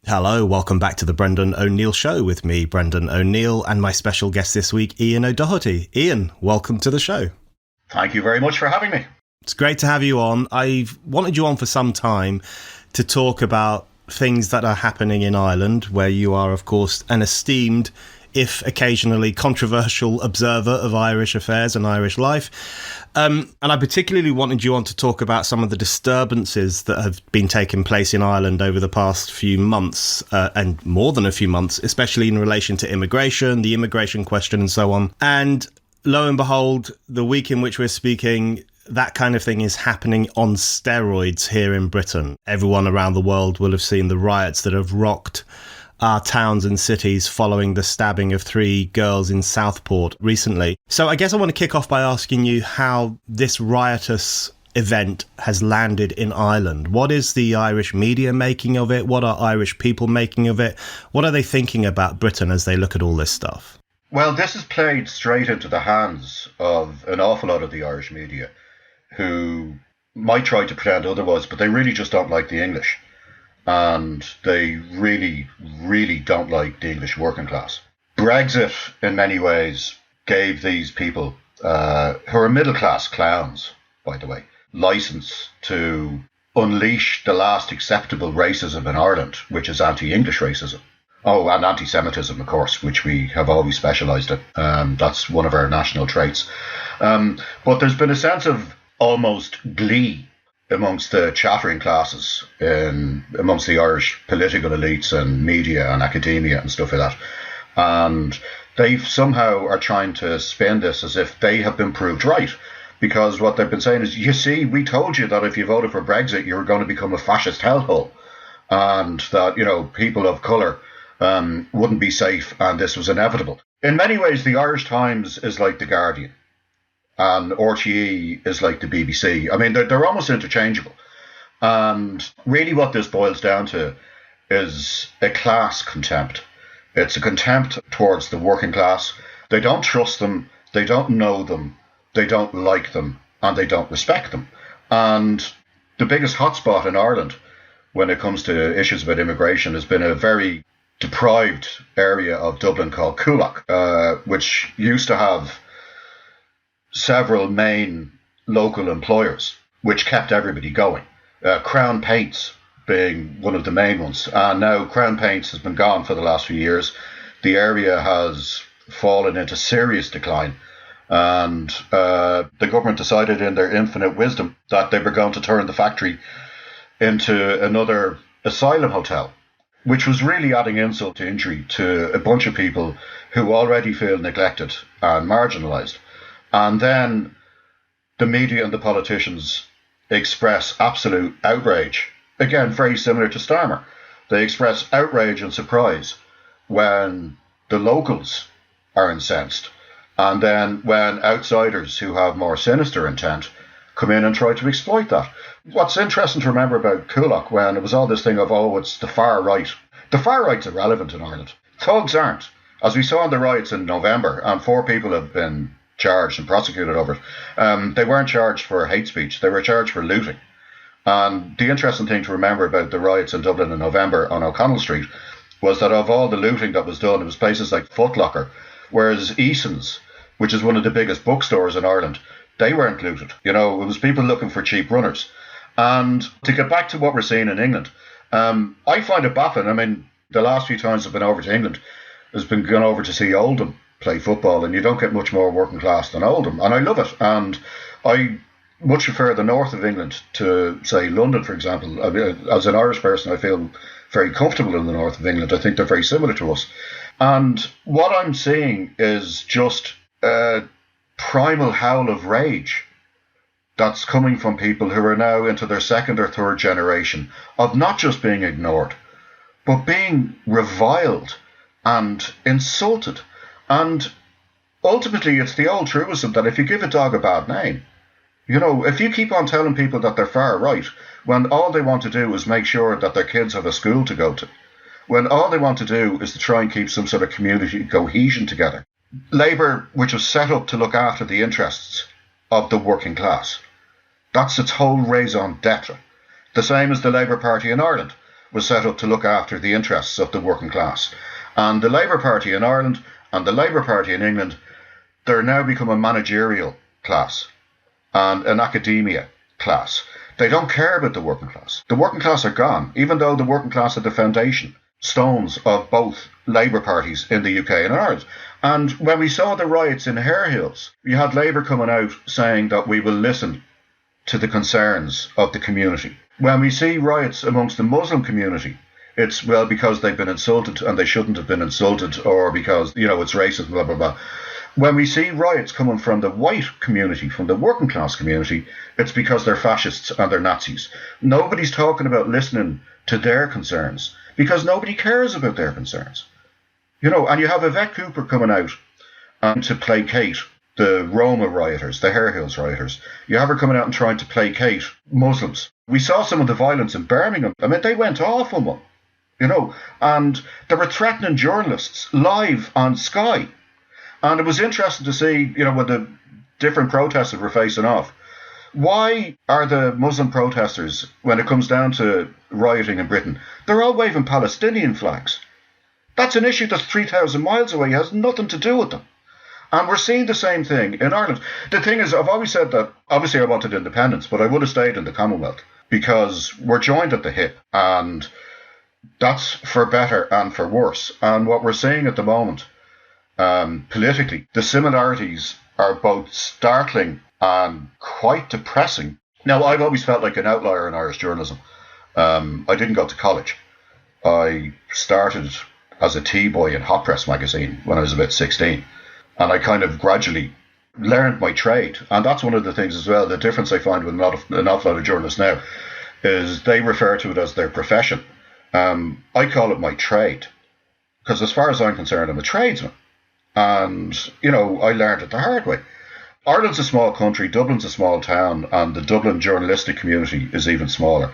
Hello, welcome back to the Brendan O'Neill Show with me, Brendan O'Neill, and my special guest this week, Ian O'Doherty. Ian, welcome to the show. Thank you very much for having me. It's great to have you on. I've wanted you on for some time to talk about things that are happening in Ireland, where you are, of course, an esteemed, if occasionally controversial observer of Irish affairs and Irish life. And I particularly wanted you on to talk about some of the disturbances that have been taking place in Ireland over the past few months, and more than a few months, especially in relation to immigration, the immigration question and so on. And lo and behold, the week in which we're speaking, that kind of thing is happening on steroids here in Britain. Everyone around the world will have seen the riots that have rocked our towns and cities following the stabbing of 3 girls in Southport recently. So I guess I want to kick off by asking you how this riotous event has landed in Ireland. What is the Irish media making of it? What are Irish people making of it? What are they thinking about Britain as they look at all this stuff? Well, this has played straight into the hands of an awful lot of the Irish media, who might try to pretend otherwise, but they really just don't like the English. And they really, really don't like the English working class. Brexit, in many ways, gave these people, who are middle-class clowns, by the way, license to unleash the last acceptable racism in Ireland, which is anti-English racism. Oh, and antisemitism, of course, which we have always specialised in. That's one of our national traits. But there's been a sense of almost glee amongst the chattering classes, amongst the Irish political elites and media and academia and stuff like that. And they somehow are trying to spin this as if they have been proved right. Because what they've been saying is, you see, we told you that if you voted for Brexit, you were going to become a fascist hellhole. And that, you know, people of colour wouldn't be safe, and this was inevitable. In many ways, the Irish Times is like The Guardian, and RTE is like the BBC. I mean, they're almost interchangeable. And really what this boils down to is a class contempt. It's a contempt towards the working class. They don't trust them, they don't know them, they don't like them, and they don't respect them. And the biggest hotspot in Ireland when it comes to issues about immigration has been a very deprived area of Dublin called Coolock, which used to have several main local employers, which kept everybody going. Crown Paints being one of the main ones. And now Crown Paints has been gone for the last few years. The area has fallen into serious decline. And the government decided in their infinite wisdom that they were going to turn the factory into another asylum hotel, which was really adding insult to injury to a bunch of people who already feel neglected and marginalised. And then the media and the politicians express absolute outrage. Again, very similar to Starmer. They express outrage and surprise when the locals are incensed. And then when outsiders who have more sinister intent come in and try to exploit that. What's interesting to remember about Coolock, when it was all this thing of, oh, it's the far right. The far right's irrelevant in Ireland. Thugs aren't. As we saw in the riots in November, and 4 people have been charged and prosecuted over it. They weren't charged for hate speech, they were charged for looting. And the interesting thing to remember about the riots in Dublin in November on O'Connell Street was that of all the looting that was done, it was places like Foot Locker, whereas Eason's, which is one of the biggest bookstores in Ireland, they weren't looted. You know, it was people looking for cheap runners. And to get back to what we're seeing in England, I find it baffling. I mean, the last few times I've been over to England has been going over to see Oldham play football, and you don't get much more working class than Oldham, and I love it. And I much prefer the north of England to, say, London, for example. I mean, as an Irish person, I feel very comfortable in the north of England. I think they're very similar to us. And what I'm seeing is just a primal howl of rage that's coming from people who are now into their second or third generation of not just being ignored, but being reviled and insulted. And ultimately, it's the old truism that if you give a dog a bad name, you know, if you keep on telling people that they're far right, when all they want to do is make sure that their kids have a school to go to, when all they want to do is to try and keep some sort of community cohesion together. Labour, which was set up to look after the interests of the working class, that's its whole raison d'etre. The same as the Labour Party in Ireland. was set up to look after the interests of the working class. And the Labour Party in Ireland and the Labour Party in England, they're now become a managerial class and an academia class. They don't care about the working class. The working class are gone, even though the working class are the foundation stones of both Labour parties in the UK and Ireland. And when we saw the riots in Hare Hills, you had Labour coming out saying that we will listen to the concerns of the community. When we see riots amongst the Muslim community, it's, well, because they've been insulted and they shouldn't have been insulted, or because, it's racist, blah, blah, blah. When we see riots coming from the white community, from the working class community, it's because they're fascists and they're Nazis. Nobody's talking about listening to their concerns because nobody cares about their concerns. And you have Yvette Cooper coming out to placate the Roma rioters, the Hare Hills rioters. You have her coming out and trying to placate Muslims. We saw some of the violence in Birmingham. I mean, they went off on one, and they were threatening journalists live on Sky. And it was interesting to see, when the different protesters were facing off. Why are the Muslim protesters, when it comes down to rioting in Britain, they're all waving Palestinian flags? That's an issue that's 3,000 miles away. It has nothing to do with them. And we're seeing the same thing in Ireland. The thing is, I've always said that, obviously I wanted independence, but I would have stayed in the Commonwealth because we're joined at the hip. And that's for better and for worse. And what we're seeing at the moment, politically, the similarities are both startling and quite depressing. Now, I've always felt like an outlier in Irish journalism. I didn't go to college. I started as a tea-boy in Hot Press magazine when I was about 16. And I kind of gradually learned my trade. And that's one of the things as well, the difference I find with an awful lot of journalists now, is they refer to it as their profession. I call it my trade. Because as far as I'm concerned, I'm a tradesman. And, I learned it the hard way. Ireland's a small country, Dublin's a small town, and the Dublin journalistic community is even smaller.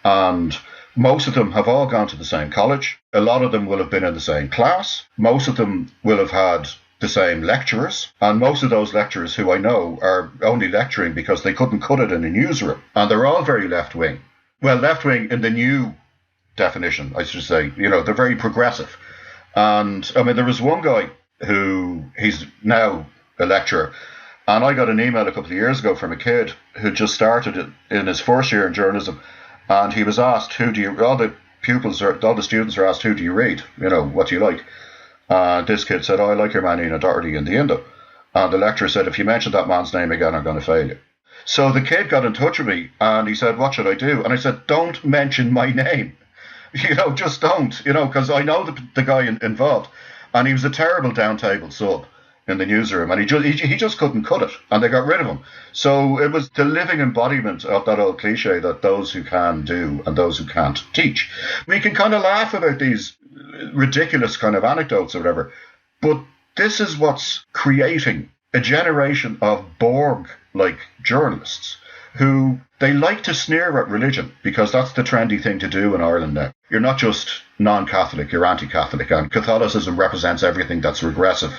And most of them have all gone to the same college. A lot of them will have been in the same class. Most of them will have had the same lecturers. And most of those lecturers who I know are only lecturing because they couldn't cut it in a newsroom. And they're all very left-wing. Well, left-wing in the new definition, I should say. They're very progressive. And, there was one guy who, he's now a lecturer, and I got an email a couple of years ago from a kid who just started in his first year in journalism, and he was asked, all the students are asked, who do you read? What do you like? And this kid said, I like your man Ian Doherty in the Indo. And the lecturer said, if you mention that man's name again, I'm going to fail you. So the kid got in touch with me, and he said, what should I do? And I said, don't mention my name. Just don't, because I know the guy involved. And he was a terrible down-table sub in the newsroom, and he just couldn't cut it, and they got rid of him. So it was the living embodiment of that old cliche that those who can do and those who can't teach. We can kind of laugh about these ridiculous kind of anecdotes or whatever, but this is what's creating a generation of Borg-like journalists who they like to sneer at religion because that's the trendy thing to do in Ireland now. You're not just non-Catholic, you're anti-Catholic, and Catholicism represents everything that's regressive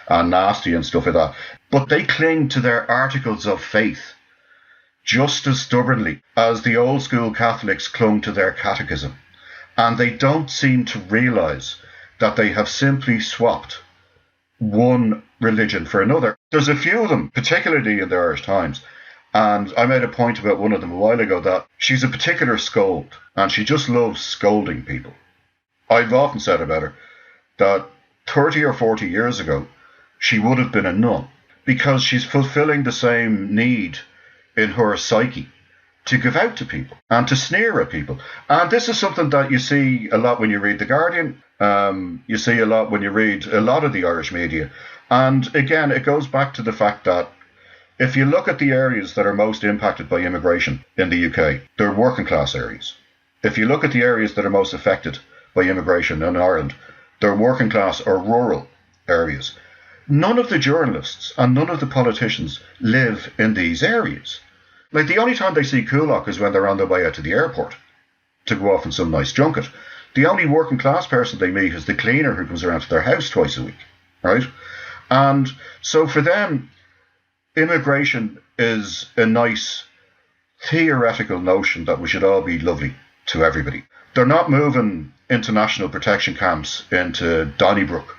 and nasty and stuff like that. But they cling to their articles of faith just as stubbornly as the old school Catholics clung to their catechism. And they don't seem to realise that they have simply swapped one religion for another. There's a few of them, particularly in the Irish Times, and I made a point about one of them a while ago that she's a particular scold, and she just loves scolding people. I've often said about her that 30 or 40 years ago, she would have been a nun because she's fulfilling the same need in her psyche to give out to people and to sneer at people. And this is something that you see a lot when you read The Guardian. You see a lot when you read a lot of the Irish media. And again, it goes back to the fact that if you look at the areas that are most impacted by immigration in the UK, they're working class areas. If you look at the areas that are most affected by immigration in Ireland, they're working class or rural areas. None of the journalists and none of the politicians live in these areas. Like, the only time they see Coolock is when they're on their way out to the airport to go off on some nice junket. The only working class person they meet is the cleaner who comes around to their house twice a week, right? And so for them, immigration is a nice theoretical notion that we should all be lovely to everybody. They're not moving international protection camps into Donnybrook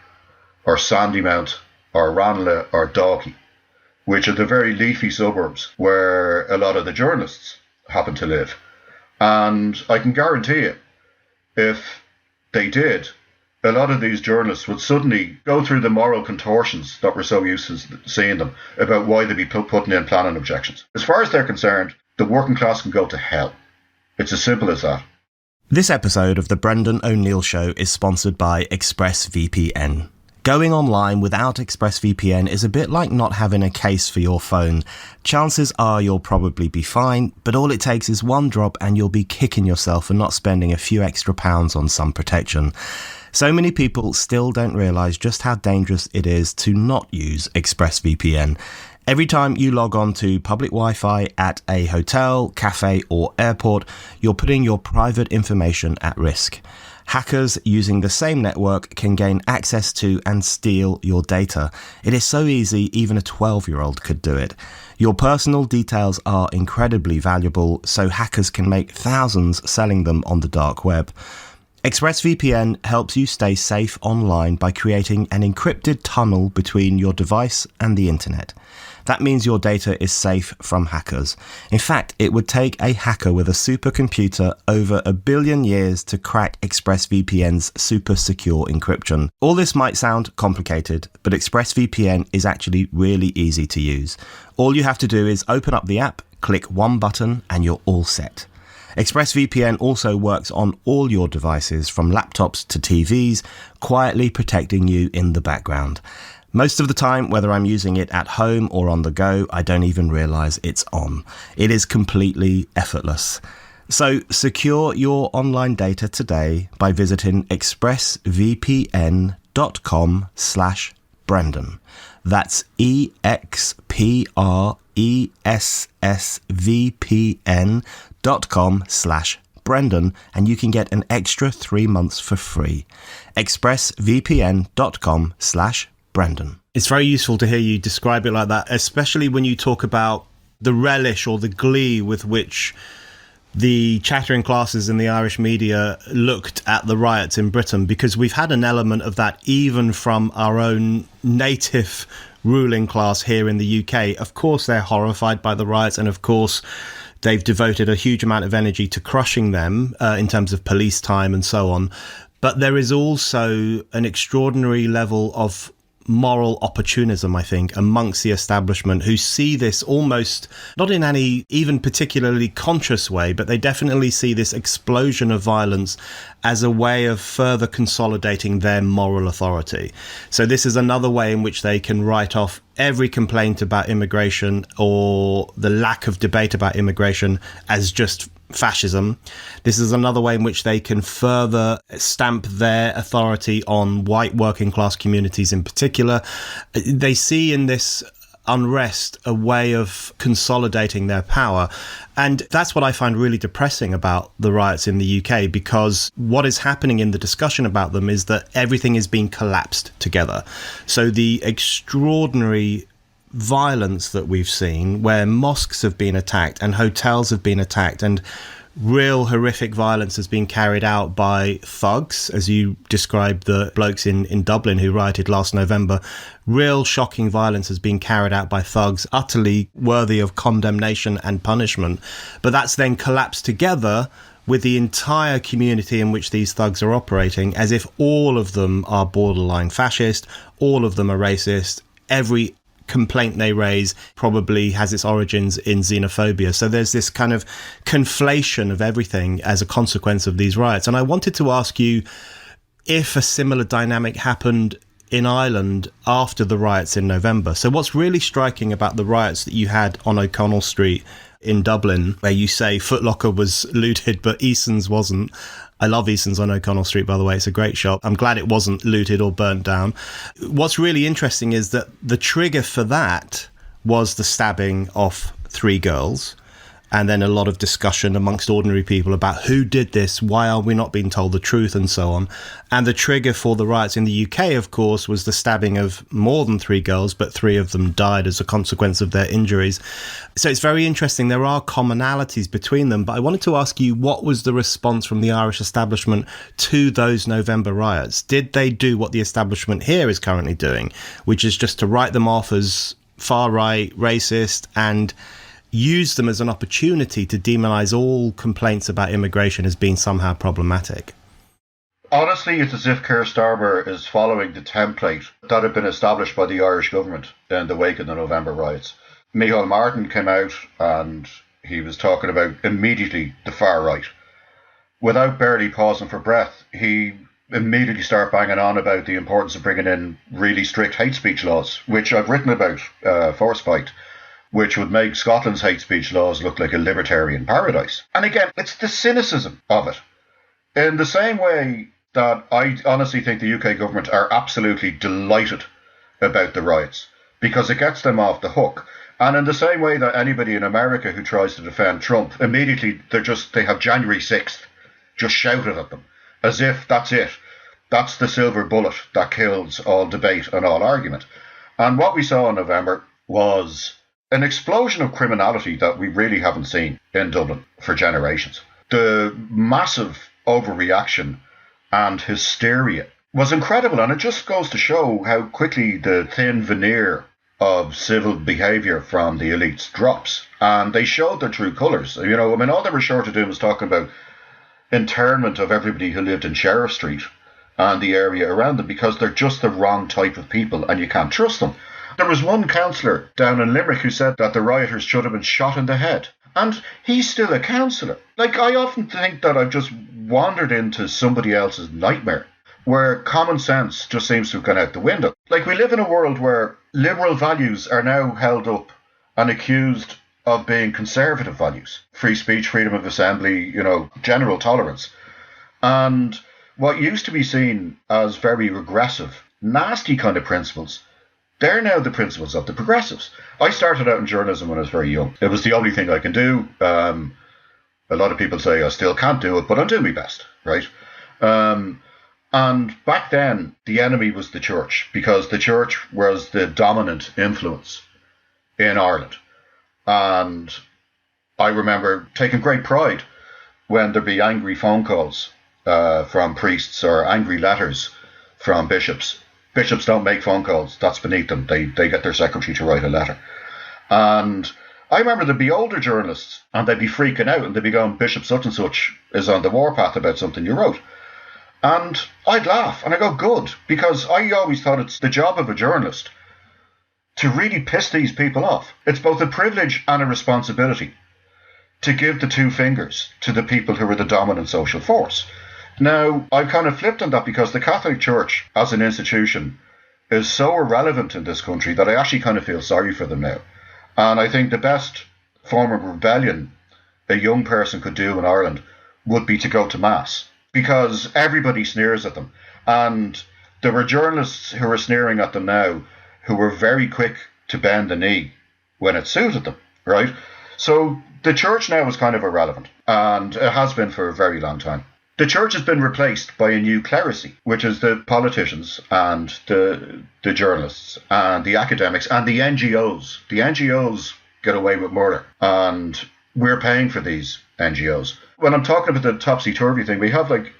or Sandymount or Ranelagh or Dalkey, which are the very leafy suburbs where a lot of the journalists happen to live. And I can guarantee you, if they did, a lot of these journalists would suddenly go through the moral contortions that we're so used to seeing them about why they'd be putting in planning objections. As far as they're concerned, the working class can go to hell. It's as simple as that. This episode of The Brendan O'Neill Show is sponsored by ExpressVPN. Going online without ExpressVPN is a bit like not having a case for your phone. Chances are you'll probably be fine, but all it takes is one drop and you'll be kicking yourself for not spending a few extra pounds on some protection. So many people still don't realise just how dangerous it is to not use ExpressVPN. Every time you log on to public Wi-Fi at a hotel, cafe or airport, you're putting your private information at risk. Hackers using the same network can gain access to and steal your data. It is so easy, even a 12-year-old could do it. Your personal details are incredibly valuable, so hackers can make thousands selling them on the dark web. ExpressVPN helps you stay safe online by creating an encrypted tunnel between your device and the internet. That means your data is safe from hackers. In fact, it would take a hacker with a supercomputer over 1 billion years to crack ExpressVPN's super secure encryption. All this might sound complicated, but ExpressVPN is actually really easy to use. All you have to do is open up the app, click one button, and you're all set. ExpressVPN also works on all your devices, from laptops to TVs, quietly protecting you in the background. Most of the time, whether I'm using it at home or on the go, I don't even realise it's on. It is completely effortless. So secure your online data today by visiting expressvpn.com/Brendan. That's expressvpn.com/Brendan, and you can get an extra 3 months for free. expressvpn.com/Brendan. It's very useful to hear you describe it like that, especially when you talk about the relish or the glee with which the chattering classes in the Irish media looked at the riots in Britain, because we've had an element of that even from our own native ruling class here in the UK. Of course, they're horrified by the riots, and of course, they've devoted a huge amount of energy to crushing them in terms of police time and so on. But there is also an extraordinary level of moral opportunism, I think, amongst the establishment, who see this almost not in any even particularly conscious way, but they definitely see this explosion of violence as a way of further consolidating their moral authority. So this is another way in which they can write off every complaint about immigration or the lack of debate about immigration as just fascism. This is another way in which they can further stamp their authority on white working class communities in particular. They see in this unrest a way of consolidating their power. And that's what I find really depressing about the riots in the UK, because what is happening in the discussion about them is that everything is being collapsed together. So the extraordinary violence that we've seen, where mosques have been attacked and hotels have been attacked, and real horrific violence has been carried out by thugs, as you described the blokes in Dublin who rioted last November. Real shocking violence has been carried out by thugs, utterly worthy of condemnation and punishment. But that's then collapsed together with the entire community in which these thugs are operating, as if all of them are borderline fascist, all of them are racist, every complaint they raise probably has its origins in xenophobia. So there's this kind of conflation of everything as a consequence of these riots. And I wanted to ask you if a similar dynamic happened in Ireland after the riots in November. So what's really striking about the riots that you had on O'Connell Street in Dublin, where you say Foot Locker was looted but Eason's wasn't. I love Eason's on O'Connell Street, by the way. It's a great shop. I'm glad it wasn't looted or burnt down. What's really interesting is that the trigger for that was the stabbing of 3 girls. and then a lot of discussion amongst ordinary people about who did this, why are we not being told the truth, and so on. And the trigger for the riots in the UK, of course, was the stabbing of more than 3 girls, but 3 of them died as a consequence of their injuries. So it's very interesting. There are commonalities between them, but I wanted to ask you, what was the response from the Irish establishment to those November riots? Did they do what the establishment here is currently doing, which is just to write them off as far-right, racist, and use them as an opportunity to demonise all complaints about immigration as being somehow problematic? Honestly, it's as if Keir Starmer is following the template that had been established by the Irish government in the wake of the November riots. Micheál Martin came out and he was talking about immediately the far right. Without barely pausing for breath, he immediately started banging on about the importance of bringing in really strict hate speech laws, which I've written about, Force-Spiked, which would make Scotland's hate speech laws look like a libertarian paradise. And again, it's the cynicism of it. In the same way that I honestly think the UK government are absolutely delighted about the riots, because it gets them off the hook. And in the same way that anybody in America who tries to defend Trump, immediately they have January 6th just shouted at them, as if that's it. That's the silver bullet that kills all debate and all argument. And what we saw in November was an explosion of criminality that we really haven't seen in Dublin for generations. The massive overreaction and hysteria was incredible, and it just goes to show how quickly the thin veneer of civil behaviour from the elites drops, and they showed their true colours. You know, I mean, all they were short of doing was talking about internment of everybody who lived in Sheriff Street and the area around them, because they're just the wrong type of people and you can't trust them. There was one councillor down in Limerick who said that the rioters should have been shot in the head. And he's still a councillor. Like, I often think that I've just wandered into somebody else's nightmare, where common sense just seems to have gone out the window. Like, we live in a world where liberal values are now held up and accused of being conservative values. Free speech, freedom of assembly, you know, general tolerance. And what used to be seen as very regressive, nasty kind of principles, they're now the principles of the progressives. I started out in journalism when I was very young. It was the only thing I can do. A lot of people say I still can't do it, but I'm doing my best, right? And back then, the enemy was the church, because the church was the dominant influence in Ireland. And I remember taking great pride when there'd be angry phone calls from priests or angry letters from bishops. Bishops don't make phone calls. That's beneath them. They get their secretary to write a letter. And I remember there'd be older journalists and they'd be freaking out and they'd be going, Bishop such and such is on the warpath about something you wrote. And I'd laugh and I'd go, good, because I always thought it's the job of a journalist to really piss these people off. It's both a privilege and a responsibility to give the 2 fingers to the people who are the dominant social force. Now, I've kind of flipped on that because the Catholic Church as an institution is so irrelevant in this country that I actually kind of feel sorry for them now. And I think the best form of rebellion a young person could do in Ireland would be to go to Mass, because everybody sneers at them. And there were journalists who were sneering at them now who were very quick to bend the knee when it suited them, right? So the church now is kind of irrelevant, and it has been for a very long time. The church has been replaced by a new clerisy, which is the politicians and the journalists and the academics and the NGOs. The NGOs get away with murder, and we're paying for these NGOs. When I'm talking about the topsy-turvy thing, we have like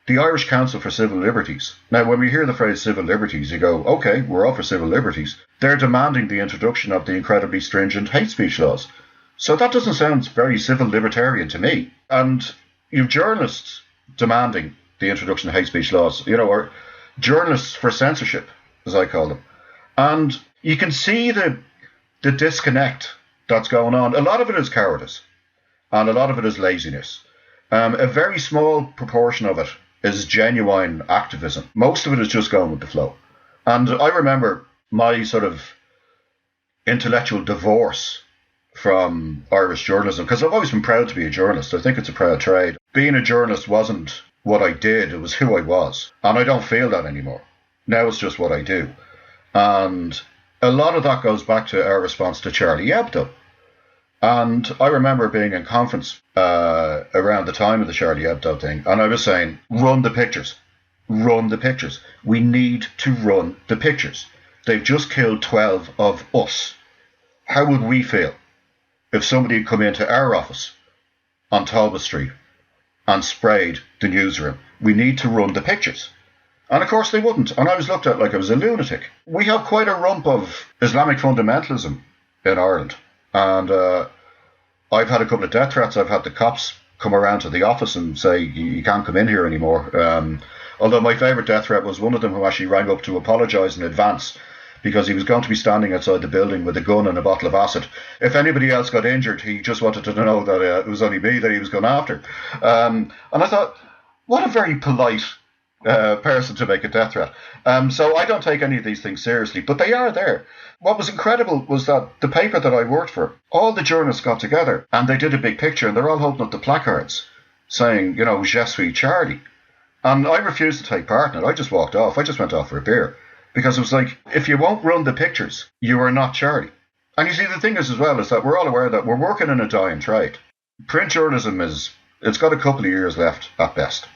the Irish Council for Civil Liberties. Now, when we hear the phrase civil liberties, you go, okay, we're all for civil liberties. They're demanding the introduction of the incredibly stringent hate speech laws. So that doesn't sound very civil libertarian to me. And you've journalists demanding the introduction of hate speech laws, you know, or journalists for censorship, as I call them. And you can see the disconnect that's going on. A lot of it is cowardice, and a lot of it is laziness. A very small proportion of it is genuine activism. Most of it is just going with the flow. And I remember my sort of intellectual divorce from Irish journalism, because I've always been proud to be a journalist. I think it's a proud trade. Being a journalist wasn't what I did, it was who I was. And I don't feel that anymore. Now it's just what I do. And a lot of that goes back to our response to Charlie Hebdo. And I remember being in conference around the time of the Charlie Hebdo thing, and I was saying, run the pictures. Run the pictures. We need to run the pictures. They've just killed 12 of us. How would we feel if somebody had come into our office on Talbot Street and sprayed the newsroom? We need to run the pictures. And of course they wouldn't. And I was looked at like I was a lunatic. We have quite a rump of Islamic fundamentalism in Ireland. And I've had a couple of death threats. I've had the cops come around to the office and say, you can't come in here anymore. Although my favourite death threat was one of them who actually rang up to apologise in advance because he was going to be standing outside the building with a gun and a bottle of acid. If anybody else got injured, he just wanted to know that it was only me that he was going after. And I thought, what a very polite person to make a death threat. So I don't take any of these things seriously, but they are there. What was incredible was that the paper that I worked for, all the journalists got together and they did a big picture and they're all holding up the placards saying, Je suis Charlie. And I refused to take part in it. I just walked off. I just went off for a beer because it was like, if you won't run the pictures, you are not Charlie. And you see, the thing is as well is that we're all aware that we're working in a dying trade. Print journalism it's got a couple of years left at best.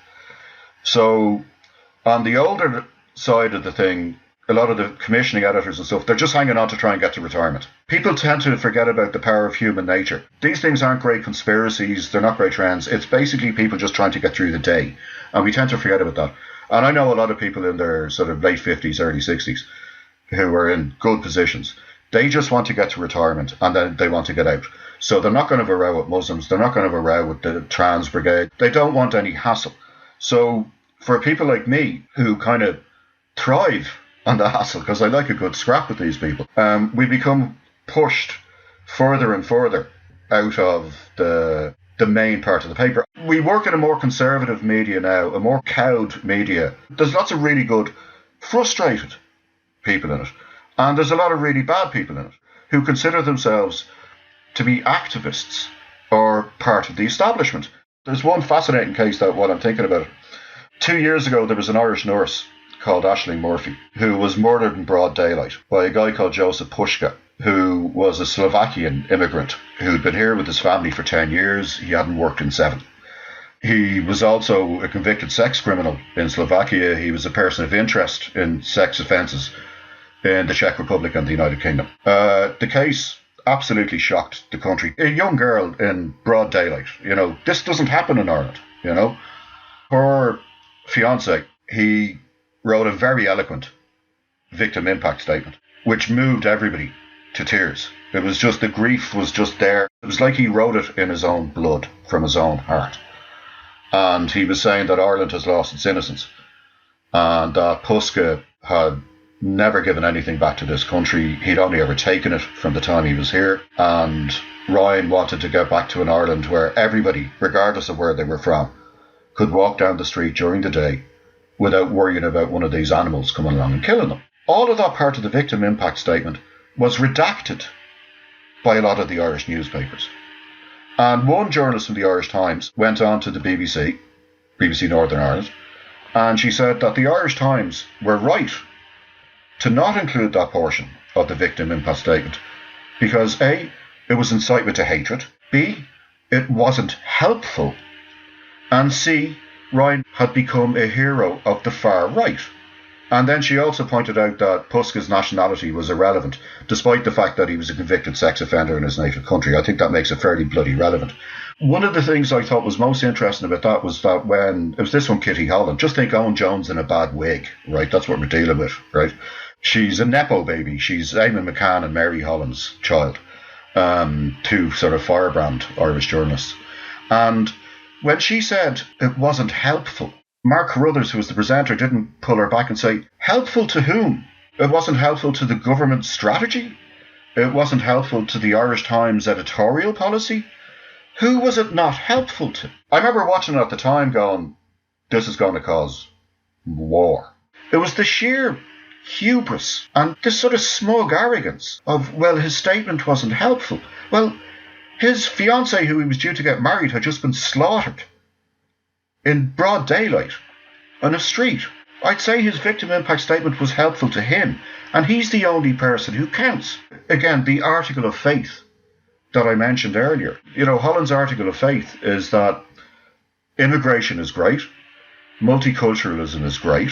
So on the older side of the thing, a lot of the commissioning editors and stuff, they're just hanging on to try and get to retirement. People tend to forget about the power of human nature. These things aren't great conspiracies. They're not great trends. It's basically people just trying to get through the day. And we tend to forget about that. And I know a lot of people in their sort of late 50s, early 60s who are in good positions. They just want to get to retirement and then they want to get out. So they're not going to have a row with Muslims. They're not going to have a row with the trans brigade. They don't want any hassle. So for people like me who kind of thrive on the hassle, because I like a good scrap with these people, we become pushed further and further out of the main part of the paper. We work in a more conservative media now, a more cowed media. There's lots of really good, frustrated people in it. And there's a lot of really bad people in it who consider themselves to be activists or part of the establishment. There's one fascinating case that while I'm thinking about it. 2 years ago, there was an Irish nurse called Ashling Murphy who was murdered in broad daylight by a guy called Joseph Pushka, who was a Slovakian immigrant who'd been here with his family for 10 years. He hadn't worked in 7. He was also a convicted sex criminal in Slovakia. He was a person of interest in sex offences in the Czech Republic and the United Kingdom. The case absolutely shocked the country. A young girl in broad daylight. This doesn't happen in Ireland, Her fiancé, he wrote a very eloquent victim impact statement, which moved everybody to tears. It was just, the grief was just there. It was like he wrote it in his own blood, from his own heart. And he was saying that Ireland has lost its innocence and that Puska had never given anything back to this country. He'd only ever taken it from the time he was here. And Ryan wanted to get back to an Ireland where everybody, regardless of where they were from, could walk down the street during the day without worrying about one of these animals coming along and killing them. All of that part of the victim impact statement was redacted by a lot of the Irish newspapers. And one journalist from the Irish Times went on to the BBC Northern Ireland, and she said that the Irish Times were right to not include that portion of the victim impact statement because A, it was incitement to hatred, B, it wasn't helpful, and C, Ryan had become a hero of the far right. And then she also pointed out that Puska's nationality was irrelevant, despite the fact that he was a convicted sex offender in his native country. I think that makes it fairly bloody relevant. One of the things I thought was most interesting about that was that when, it was this one, Kitty Holland, just think Owen Jones in a bad wig, right? That's what we're dealing with, right? She's a Nepo baby. She's Eamon McCann and Mary Holland's child, two sort of firebrand Irish journalists. And when she said it wasn't helpful, Mark Carruthers, who was the presenter, didn't pull her back and say, helpful to whom? It wasn't helpful to the government strategy? It wasn't helpful to the Irish Times editorial policy? Who was it not helpful to? I remember watching it at the time going, this is going to cause war. It was the sheer hubris and this sort of smug arrogance of, well, his statement wasn't helpful. Well, his fiancée, who he was due to get married, had just been slaughtered in broad daylight on a street. I'd say his victim impact statement was helpful to him, and he's the only person who counts. Again, the article of faith that I mentioned earlier. Holland's article of faith is that immigration is great, multiculturalism is great,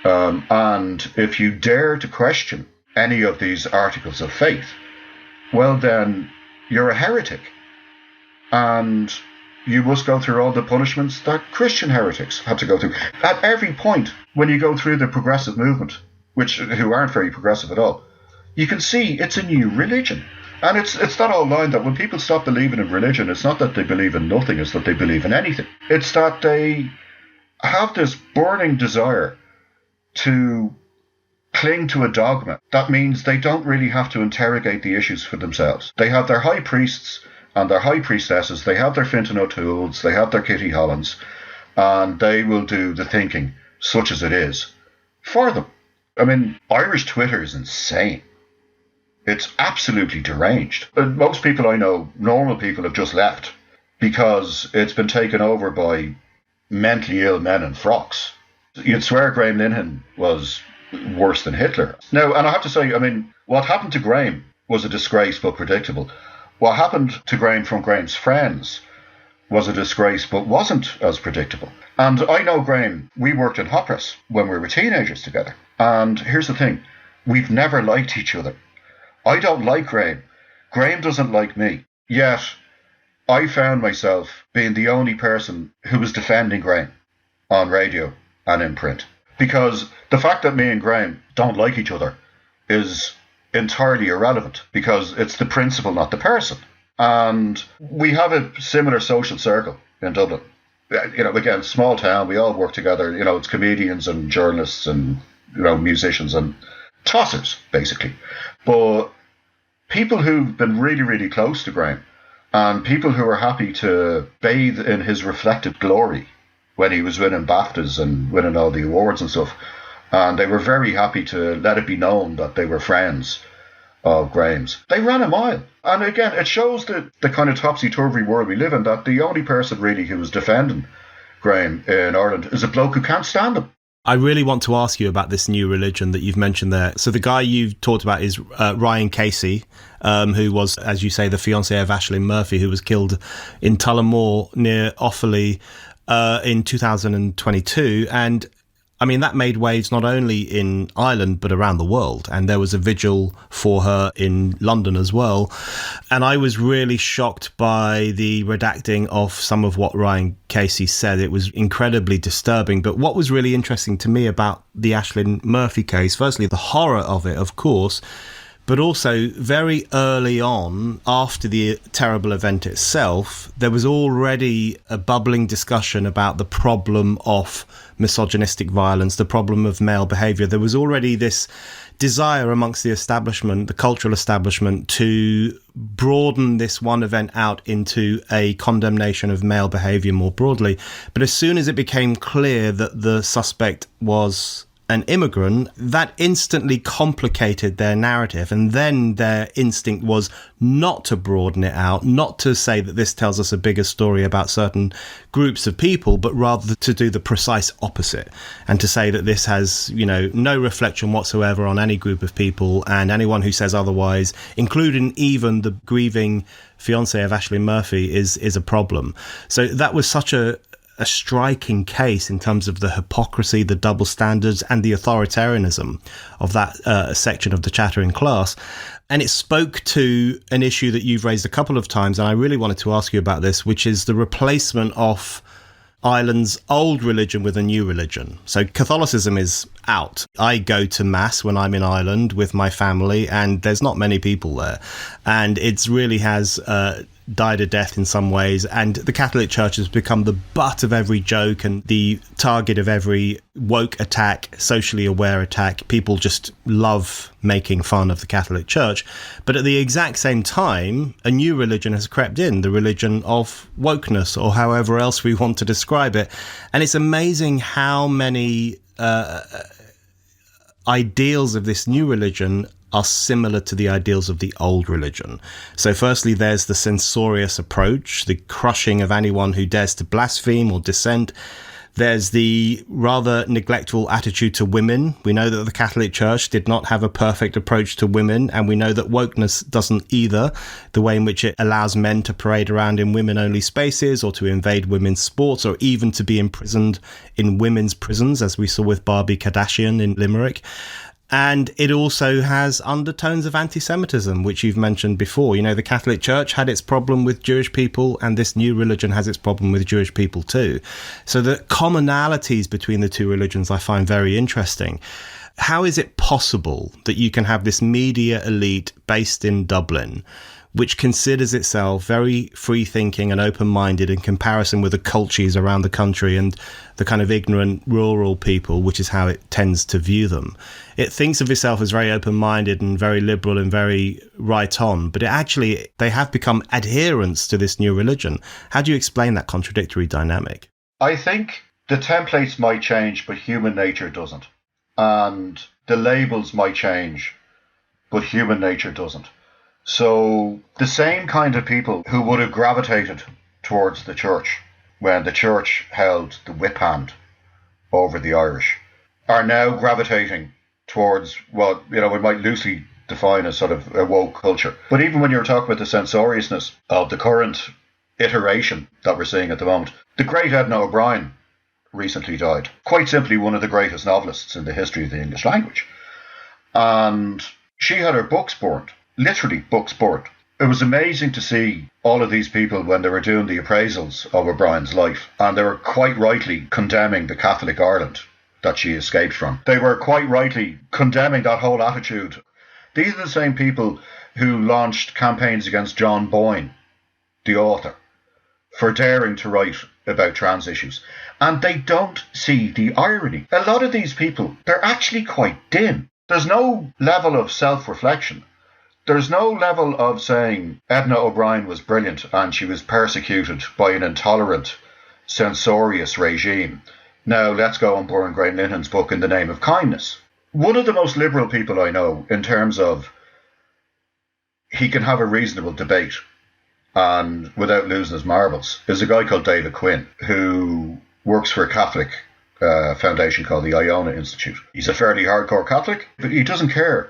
and if you dare to question any of these articles of faith, well then you're a heretic, and you must go through all the punishments that Christian heretics had to go through. At every point, when you go through the progressive movement, who aren't very progressive at all, you can see it's a new religion. And it's that old line that when people stop believing in religion, it's not that they believe in nothing, it's that they believe in anything. It's that they have this burning desire to cling to a dogma. That means they don't really have to interrogate the issues for themselves. They have their high priests and their high priestesses, they have their Fintan O'Tooles, they have their Kitty Hollands, and they will do the thinking, such as it is, for them. I mean, Irish Twitter is insane. It's absolutely deranged. Most people I know, normal people, have just left because it's been taken over by mentally ill men in frocks. You'd swear Graham Linehan was worse than Hitler. Now, and I have to say, I mean, what happened to Graham was a disgrace but predictable. What happened to Graham from Graham's friends was a disgrace but wasn't as predictable. And I know Graham, we worked in Hot Press when we were teenagers together. And here's the thing, we've never liked each other. I don't like Graham. Graham doesn't like me. Yet, I found myself being the only person who was defending Graham on radio and in print. Because the fact that me and Graham don't like each other is entirely irrelevant, because it's the principle, not the person. And we have a similar social circle in Dublin. Again, small town, we all work together. It's comedians and journalists and, musicians and tossers, basically. But people who've been really, really close to Graham, and people who are happy to bathe in his reflected glory when he was winning BAFTAs and winning all the awards and stuff, and they were very happy to let it be known that they were friends of Graham's. They ran a mile. And again, it shows the kind of topsy-turvy world we live in, that the only person really who was defending Graham in Ireland is a bloke who can't stand him. I really want to ask you about this new religion that you've mentioned there. So the guy you've talked about is Ryan Casey, who was, as you say, the fiancé of Ashling Murphy, who was killed in Tullamore near Offaly in 2022. And I mean, that made waves not only in Ireland, but around the world. And there was a vigil for her in London as well. And I was really shocked by the redacting of some of what Ryan Casey said. It was incredibly disturbing. But what was really interesting to me about the Ashling Murphy case, firstly, the horror of it, of course, but also very early on, after the terrible event itself, there was already a bubbling discussion about the problem of misogynistic violence, the problem of male behaviour. There was already this desire amongst the establishment, the cultural establishment, to broaden this one event out into a condemnation of male behaviour more broadly. But as soon as it became clear that the suspect was an immigrant, that instantly complicated their narrative. And then their instinct was not to broaden it out, not to say that this tells us a bigger story about certain groups of people, but rather to do the precise opposite and to say that this has, no reflection whatsoever on any group of people, and anyone who says otherwise, including even the grieving fiancé of Ashling Murphy, is a problem. So that was such a striking case in terms of the hypocrisy, the double standards, and the authoritarianism of that section of the chattering class. And it spoke to an issue that you've raised a couple of times, and I really wanted to ask you about this, which is the replacement of Ireland's old religion with a new religion. So Catholicism is out. I go to Mass when I'm in Ireland with my family, and there's not many people there. And it really has died a death in some ways, and the Catholic Church has become the butt of every joke and the target of every woke attack, socially aware attack. People just love making fun of the Catholic Church. But at the exact same time, a new religion has crept in, the religion of wokeness, or however else we want to describe it. And it's amazing how many ideals of this new religion are similar to the ideals of the old religion. So firstly, there's the censorious approach, the crushing of anyone who dares to blaspheme or dissent. There's the rather neglectful attitude to women. We know that the Catholic Church did not have a perfect approach to women, and we know that wokeness doesn't either. The way in which it allows men to parade around in women-only spaces, or to invade women's sports, or even to be imprisoned in women's prisons, as we saw with Barbie Kardashian in Limerick. And it also has undertones of anti-Semitism, which you've mentioned before. You know, the Catholic Church had its problem with Jewish people, and this new religion has its problem with Jewish people too. So the commonalities between the two religions I find very interesting. How is it possible that you can have this media elite based in Dublin, which considers itself very free-thinking and open-minded in comparison with the cultures around the country and the kind of ignorant rural people, which is how it tends to view them? It thinks of itself as very open-minded and very liberal and very right-on, but they have become adherents to this new religion. How do you explain that contradictory dynamic? I think the templates might change, but human nature doesn't. And the labels might change, but human nature doesn't. So the same kind of people who would have gravitated towards the church when the church held the whip hand over the Irish are now gravitating towards what, we might loosely define as sort of a woke culture. But even when you're talking about the censoriousness of the current iteration that we're seeing at the moment, the great Edna O'Brien recently died. Quite simply one of the greatest novelists in the history of the English language. And she had her books burned. Literally books burned. It was amazing to see all of these people when they were doing the appraisals of O'Brien's life, and they were quite rightly condemning the Catholic Ireland that she escaped from. They were quite rightly condemning that whole attitude. These are the same people who launched campaigns against John Boyne, the author, for daring to write about trans issues. And they don't see the irony. A lot of these people, they're actually quite dim. There's no level of self-reflection. There's no level of saying Edna O'Brien was brilliant and she was persecuted by an intolerant, censorious regime. Now let's go and burn Graham Linton's book in the name of kindness. One of the most liberal people I know in terms of he can have a reasonable debate and without losing his marbles is a guy called David Quinn, who works for a Catholic foundation called the Iona Institute. He's a fairly hardcore Catholic, but he doesn't care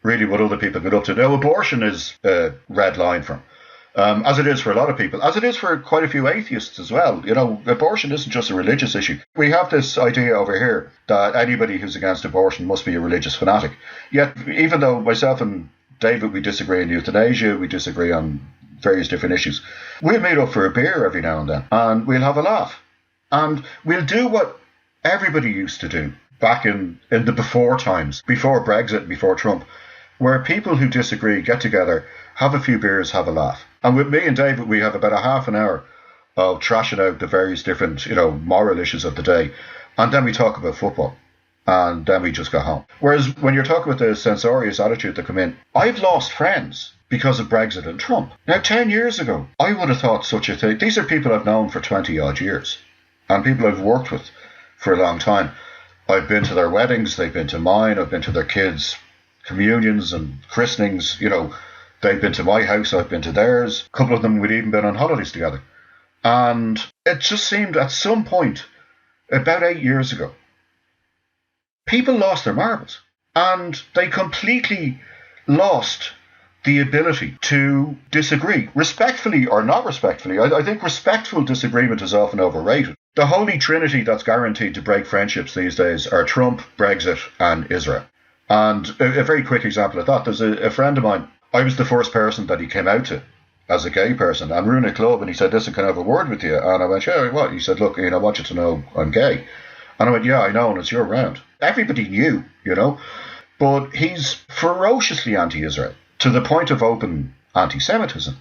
really what other people get up to. Now, abortion is a red line for him, as it is for a lot of people, as it is for quite a few atheists as well. Abortion isn't just a religious issue. We have this idea over here that anybody who's against abortion must be a religious fanatic. Yet, even though myself and David, we disagree on euthanasia, we disagree on various different issues, we'll meet up for a beer every now and then, and we'll have a laugh. And we'll do what everybody used to do back in the before times, before Brexit, before Trump, where people who disagree get together, have a few beers, have a laugh. And with me and David, we have about a half an hour of trashing out the various different, moral issues of the day. And then we talk about football. And then we just go home. Whereas when you're talking about the censorious attitude that come in, I've lost friends because of Brexit and Trump. Now, 10 years ago, I would have thought such a thing. These are people I've known for 20 odd years. And people I've worked with for a long time. I've been to their weddings, they've been to mine, I've been to their kids' communions and christenings. They've been to my house, I've been to theirs. A couple of them we'd even been on holidays together. And it just seemed at some point, about 8 years ago, people lost their marbles. And they completely lost the ability to disagree, respectfully or not respectfully. I think respectful disagreement is often overrated. The holy trinity that's guaranteed to break friendships these days are Trump, Brexit, and Israel. And a very quick example of that, there's a friend of mine, I was the first person that he came out to as a gay person, and we were in a club and he said, listen, can I have a word with you? And I went, yeah, what? He said, look, I want you to know I'm gay. And I went, yeah, I know, and it's your round. Everybody knew, but he's ferociously anti-Israel to the point of open anti-Semitism.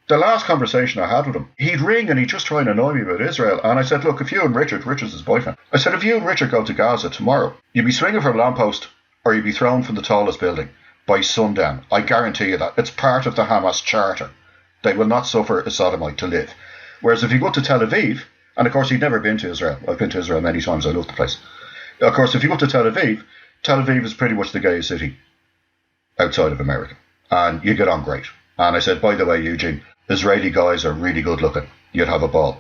The last conversation I had with him, he'd ring and he'd just try and annoy me about Israel. And I said, look, if you and Richard's his boyfriend, I said, if you and Richard go to Gaza tomorrow, you'll be swinging from a lamppost or you'll be thrown from the tallest building by sundown. I guarantee you that. It's part of the Hamas charter. They will not suffer a sodomite to live. Whereas if you go to Tel Aviv, and of course he'd never been to Israel. I've been to Israel many times. I love the place. Of course, if you go to Tel Aviv is pretty much the gayest city outside of America. And you get on great. And I said, by the way, Eugene, Israeli guys are really good looking. You'd have a ball.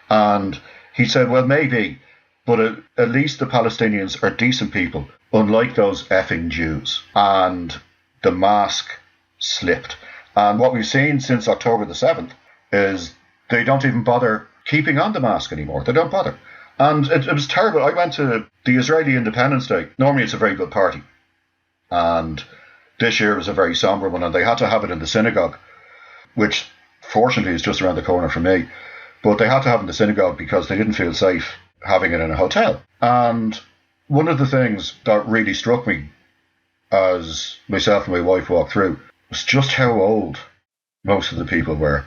And he said, well, maybe, But at least the Palestinians are decent people, unlike those effing Jews. And the mask slipped. And what we've seen since October the 7th is they don't even bother keeping on the mask anymore. They don't bother. And it was terrible. I went to the Israeli Independence Day. Normally it's a very good party. And this year was a very somber one, and they had to have it in the synagogue, which fortunately is just around the corner from me. But they had to have it in the synagogue because they didn't feel safe having it in a hotel. And one of the things that really struck me as myself and my wife walked through was just how old most of the people were.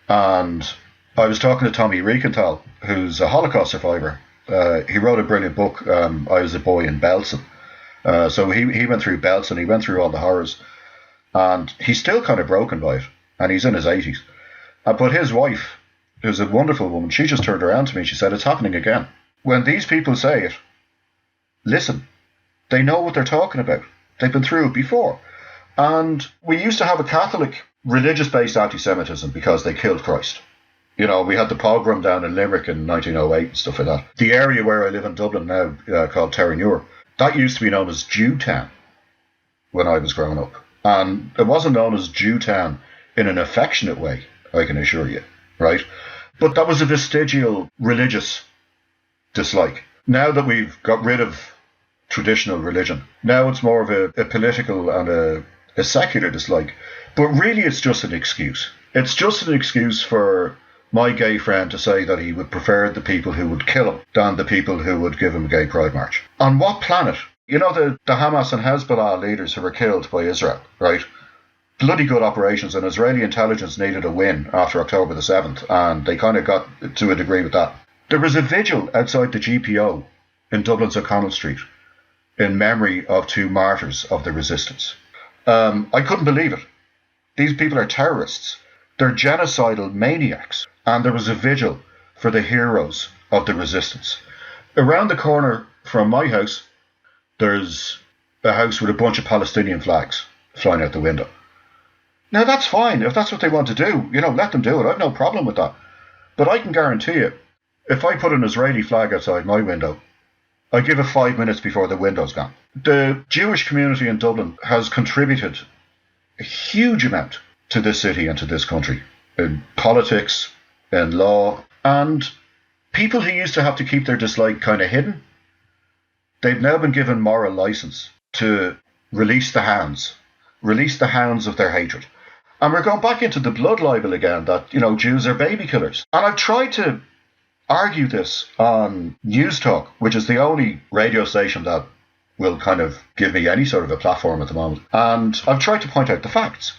And I was talking to Tommy Riekenthal, who's a Holocaust survivor. He wrote a brilliant book, I Was a Boy in Belsen. So he went through Belsen, he went through all the horrors. And he's still kind of broken by it. And he's in his 80s. But his wife, who's a wonderful woman, she just turned around to me. She said, it's happening again. When these people say it, listen, they know what they're talking about. They've been through it before. And we used to have a Catholic religious-based anti-Semitism because they killed Christ. You know, we had the pogrom down in Limerick in 1908 and stuff like that. The area where I live in Dublin now, called Terranure, that used to be known as Jewtown when I was growing up. And it wasn't known as Jewtown in an affectionate way, I can assure you, right? But that was a vestigial religious dislike. Now that we've got rid of traditional religion, now it's more of a political and a secular dislike. But really it's just an excuse. It's just an excuse for my gay friend to say that he would prefer the people who would kill him than the people who would give him a gay pride march. On what planet? You know, the Hamas and Hezbollah leaders who were killed by Israel, right? Bloody good operations, and Israeli intelligence needed a win after October the 7th, and they kind of got to a degree with that. There was a vigil outside the GPO in Dublin's O'Connell Street in memory of two martyrs of the resistance. I couldn't believe it. These people are terrorists. They're genocidal maniacs. And there was a vigil for the heroes of the resistance. Around the corner from my house, there's a house with a bunch of Palestinian flags flying out the window. Now, that's fine. If that's what they want to do, you know, let them do it. I've no problem with that. But I can guarantee you, if I put an Israeli flag outside my window, I give it 5 minutes before the window's gone. The Jewish community in Dublin has contributed a huge amount to this city and to this country, in politics, in law, and people who used to have to keep their dislike kind of hidden, they've now been given moral license to release the hounds of their hatred. And we're going back into the blood libel again, that, you know, Jews are baby killers. And I've tried to argue this on News Talk, which is the only radio station that will kind of give me any sort of a platform at the moment. And I've tried to point out the facts.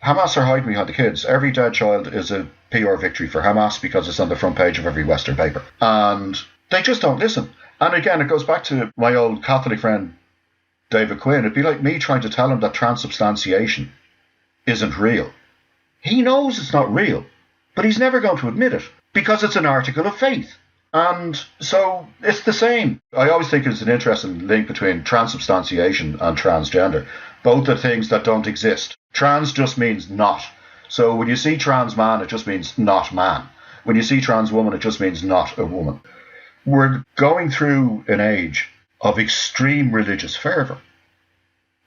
Hamas are hiding behind the kids. Every dead child is a PR victory for Hamas because it's on the front page of every Western paper. And they just don't listen. And again, it goes back to my old Catholic friend, David Quinn. It'd be like me trying to tell him that transubstantiation isn't real. He knows it's not real, but he's never going to admit it because it's an article of faith. And so it's the same. I always think it's an interesting link between transubstantiation and transgender. Both are things that don't exist. Trans just means not. So when you see trans man, it just means not man. When you see trans woman, it just means not a woman. We're going through an age of extreme religious fervour,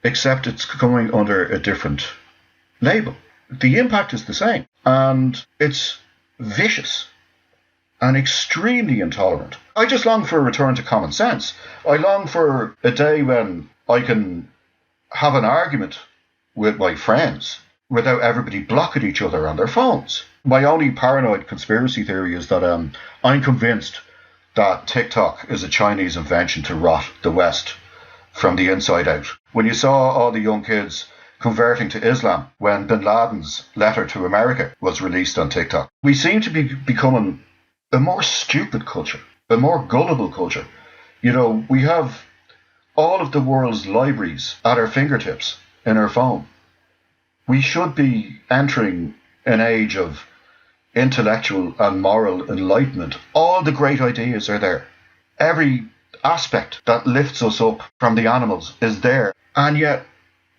except it's going under a different label. The impact is the same, and it's vicious and extremely intolerant. I just long for a return to common sense. I long for a day when I can have an argument with my friends without everybody blocking each other on their phones. My only paranoid conspiracy theory is that I'm convinced that TikTok is a Chinese invention to rot the West from the inside out. When you saw all the young kids converting to Islam when bin Laden's letter to America was released on TikTok, we seem to be becoming a more stupid culture, a more gullible culture. You know, we have all of the world's libraries at our fingertips in our phone. We should be entering an age of intellectual and moral enlightenment. All the great ideas are there. Every aspect that lifts us up from the animals is there. And yet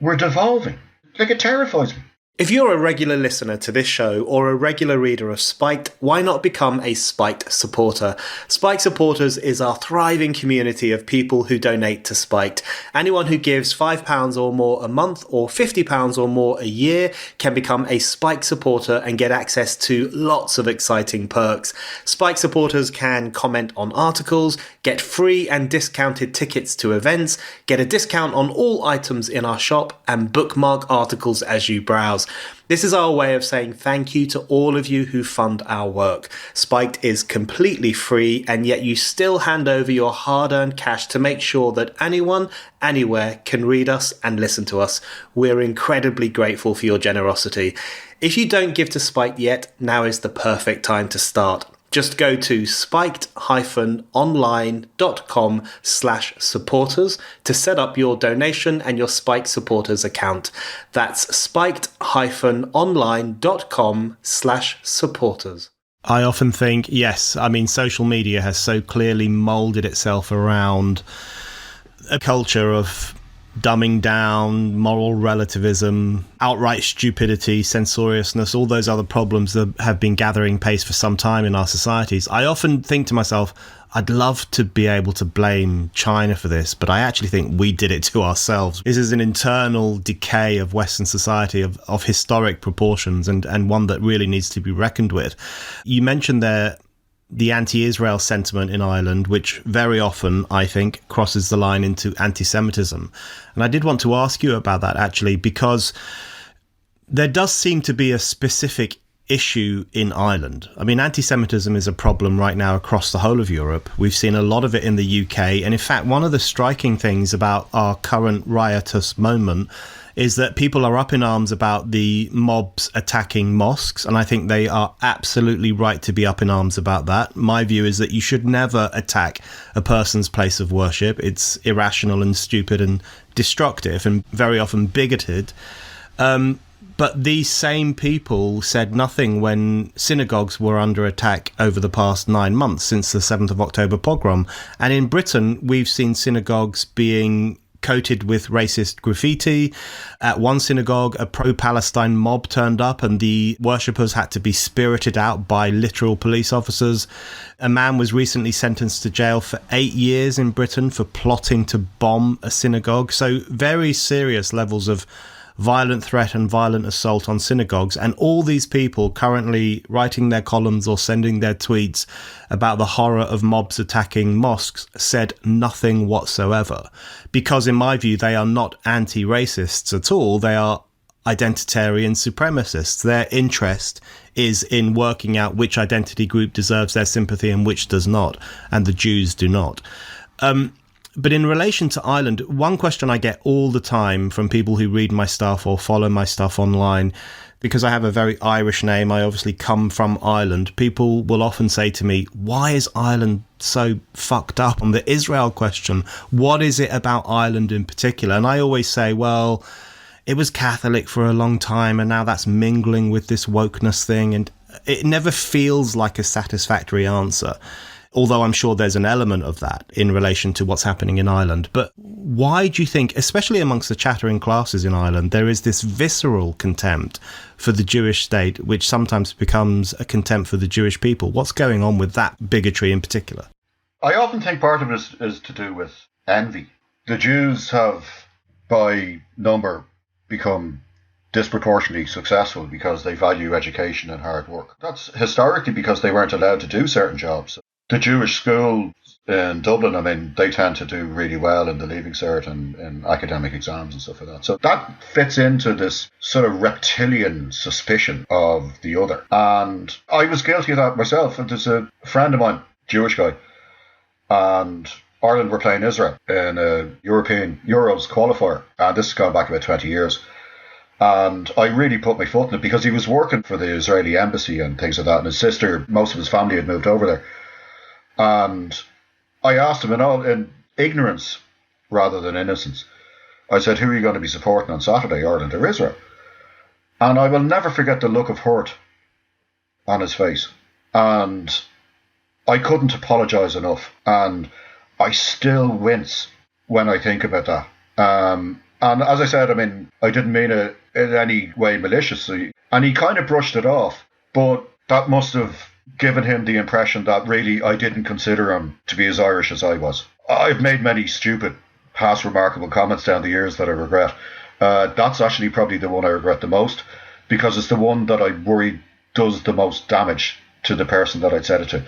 we're devolving. Like, it terrifies me. If you're a regular listener to this show or a regular reader of Spiked, why not become a Spiked supporter? Spiked supporters is our thriving community of people who donate to Spiked. Anyone who gives £5 or more a month or £50 or more a year can become a Spiked supporter and get access to lots of exciting perks. Spiked supporters can comment on articles, get free and discounted tickets to events, get a discount on all items in our shop, and bookmark articles as you browse. This is our way of saying thank you to all of you who fund our work. Spiked is completely free, and yet you still hand over your hard-earned cash to make sure that anyone, anywhere can read us and listen to us. We're incredibly grateful for your generosity. If you don't give to Spiked yet, now is the perfect time to start. Just go to spiked-online.com/supporters to set up your donation and your Spiked supporters account. That's spiked-online.com/supporters. I often think, yes, I mean, social media has so clearly moulded itself around a culture of dumbing down, moral relativism, outright stupidity, censoriousness, all those other problems that have been gathering pace for some time in our societies. I often think to myself, I'd love to be able to blame China for this, but I actually think we did it to ourselves. This is an internal decay of Western society of historic proportions, and one that really needs to be reckoned with. You mentioned there the anti-Israel sentiment in Ireland, which very often, I think, crosses the line into anti-Semitism. And I did want to ask you about that, actually, because there does seem to be a specific issue in Ireland. I mean, anti-Semitism is a problem right now across the whole of Europe. We've seen a lot of it in the UK. And in fact, one of the striking things about our current riotous moment is that people are up in arms about the mobs attacking mosques, and I think they are absolutely right to be up in arms about that. My view is that you should never attack a person's place of worship. It's irrational and stupid and destructive and very often bigoted. But these same people said nothing when synagogues were under attack over the past 9 months since the 7th of October pogrom. And in Britain, we've seen synagogues being coated with racist graffiti. At one synagogue, a pro-Palestine mob turned up and the worshippers had to be spirited out by literal police officers. A man was recently sentenced to jail for 8 years in Britain for plotting to bomb a synagogue. So very serious levels of violent threat and violent assault on synagogues, and all these people currently writing their columns or sending their tweets about the horror of mobs attacking mosques said nothing whatsoever, because in my view they are not anti-racists at all. They are identitarian supremacists. Their interest is in working out which identity group deserves their sympathy and which does not, and the Jews do not. But in relation to Ireland, one question I get all the time from people who read my stuff or follow my stuff online, because I have a very Irish name, I obviously come from Ireland, people will often say to me, why is Ireland so fucked up on the Israel question? What is it about Ireland in particular? And I always say, well, it was Catholic for a long time and now that's mingling with this wokeness thing. And it never feels like a satisfactory answer, although I'm sure there's an element of that in relation to what's happening in Ireland. But why do you think, especially amongst the chattering classes in Ireland, there is this visceral contempt for the Jewish state, which sometimes becomes a contempt for the Jewish people? What's going on with that bigotry in particular? I often think part of it is to do with envy. The Jews have, by number, become disproportionately successful because they value education and hard work. That's historically because they weren't allowed to do certain jobs. The Jewish school in Dublin, I mean, they tend to do really well in the Leaving Cert and in academic exams and stuff like that. So that fits into this sort of reptilian suspicion of the other. And I was guilty of that myself. And there's a friend of mine, Jewish guy, and Ireland were playing Israel in a European Euros qualifier. And this has gone back about 20 years. And I really put my foot in it because he was working for the Israeli embassy and things like that. And his sister, most of his family had moved over there. And I asked him in ignorance rather than innocence. I said, who are you going to be supporting on Saturday, Ireland or Israel? And I will never forget the look of hurt on his face. And I couldn't apologise enough. And I still wince when I think about that. And as I said, I mean, I didn't mean it in any way malicious. And he kind of brushed it off, but that must have given him the impression that really I didn't consider him to be as Irish as I was. I've made many stupid, past remarkable comments down the years that I regret. That's actually probably the one I regret the most, because it's the one that I worry does the most damage to the person that I'd said it to.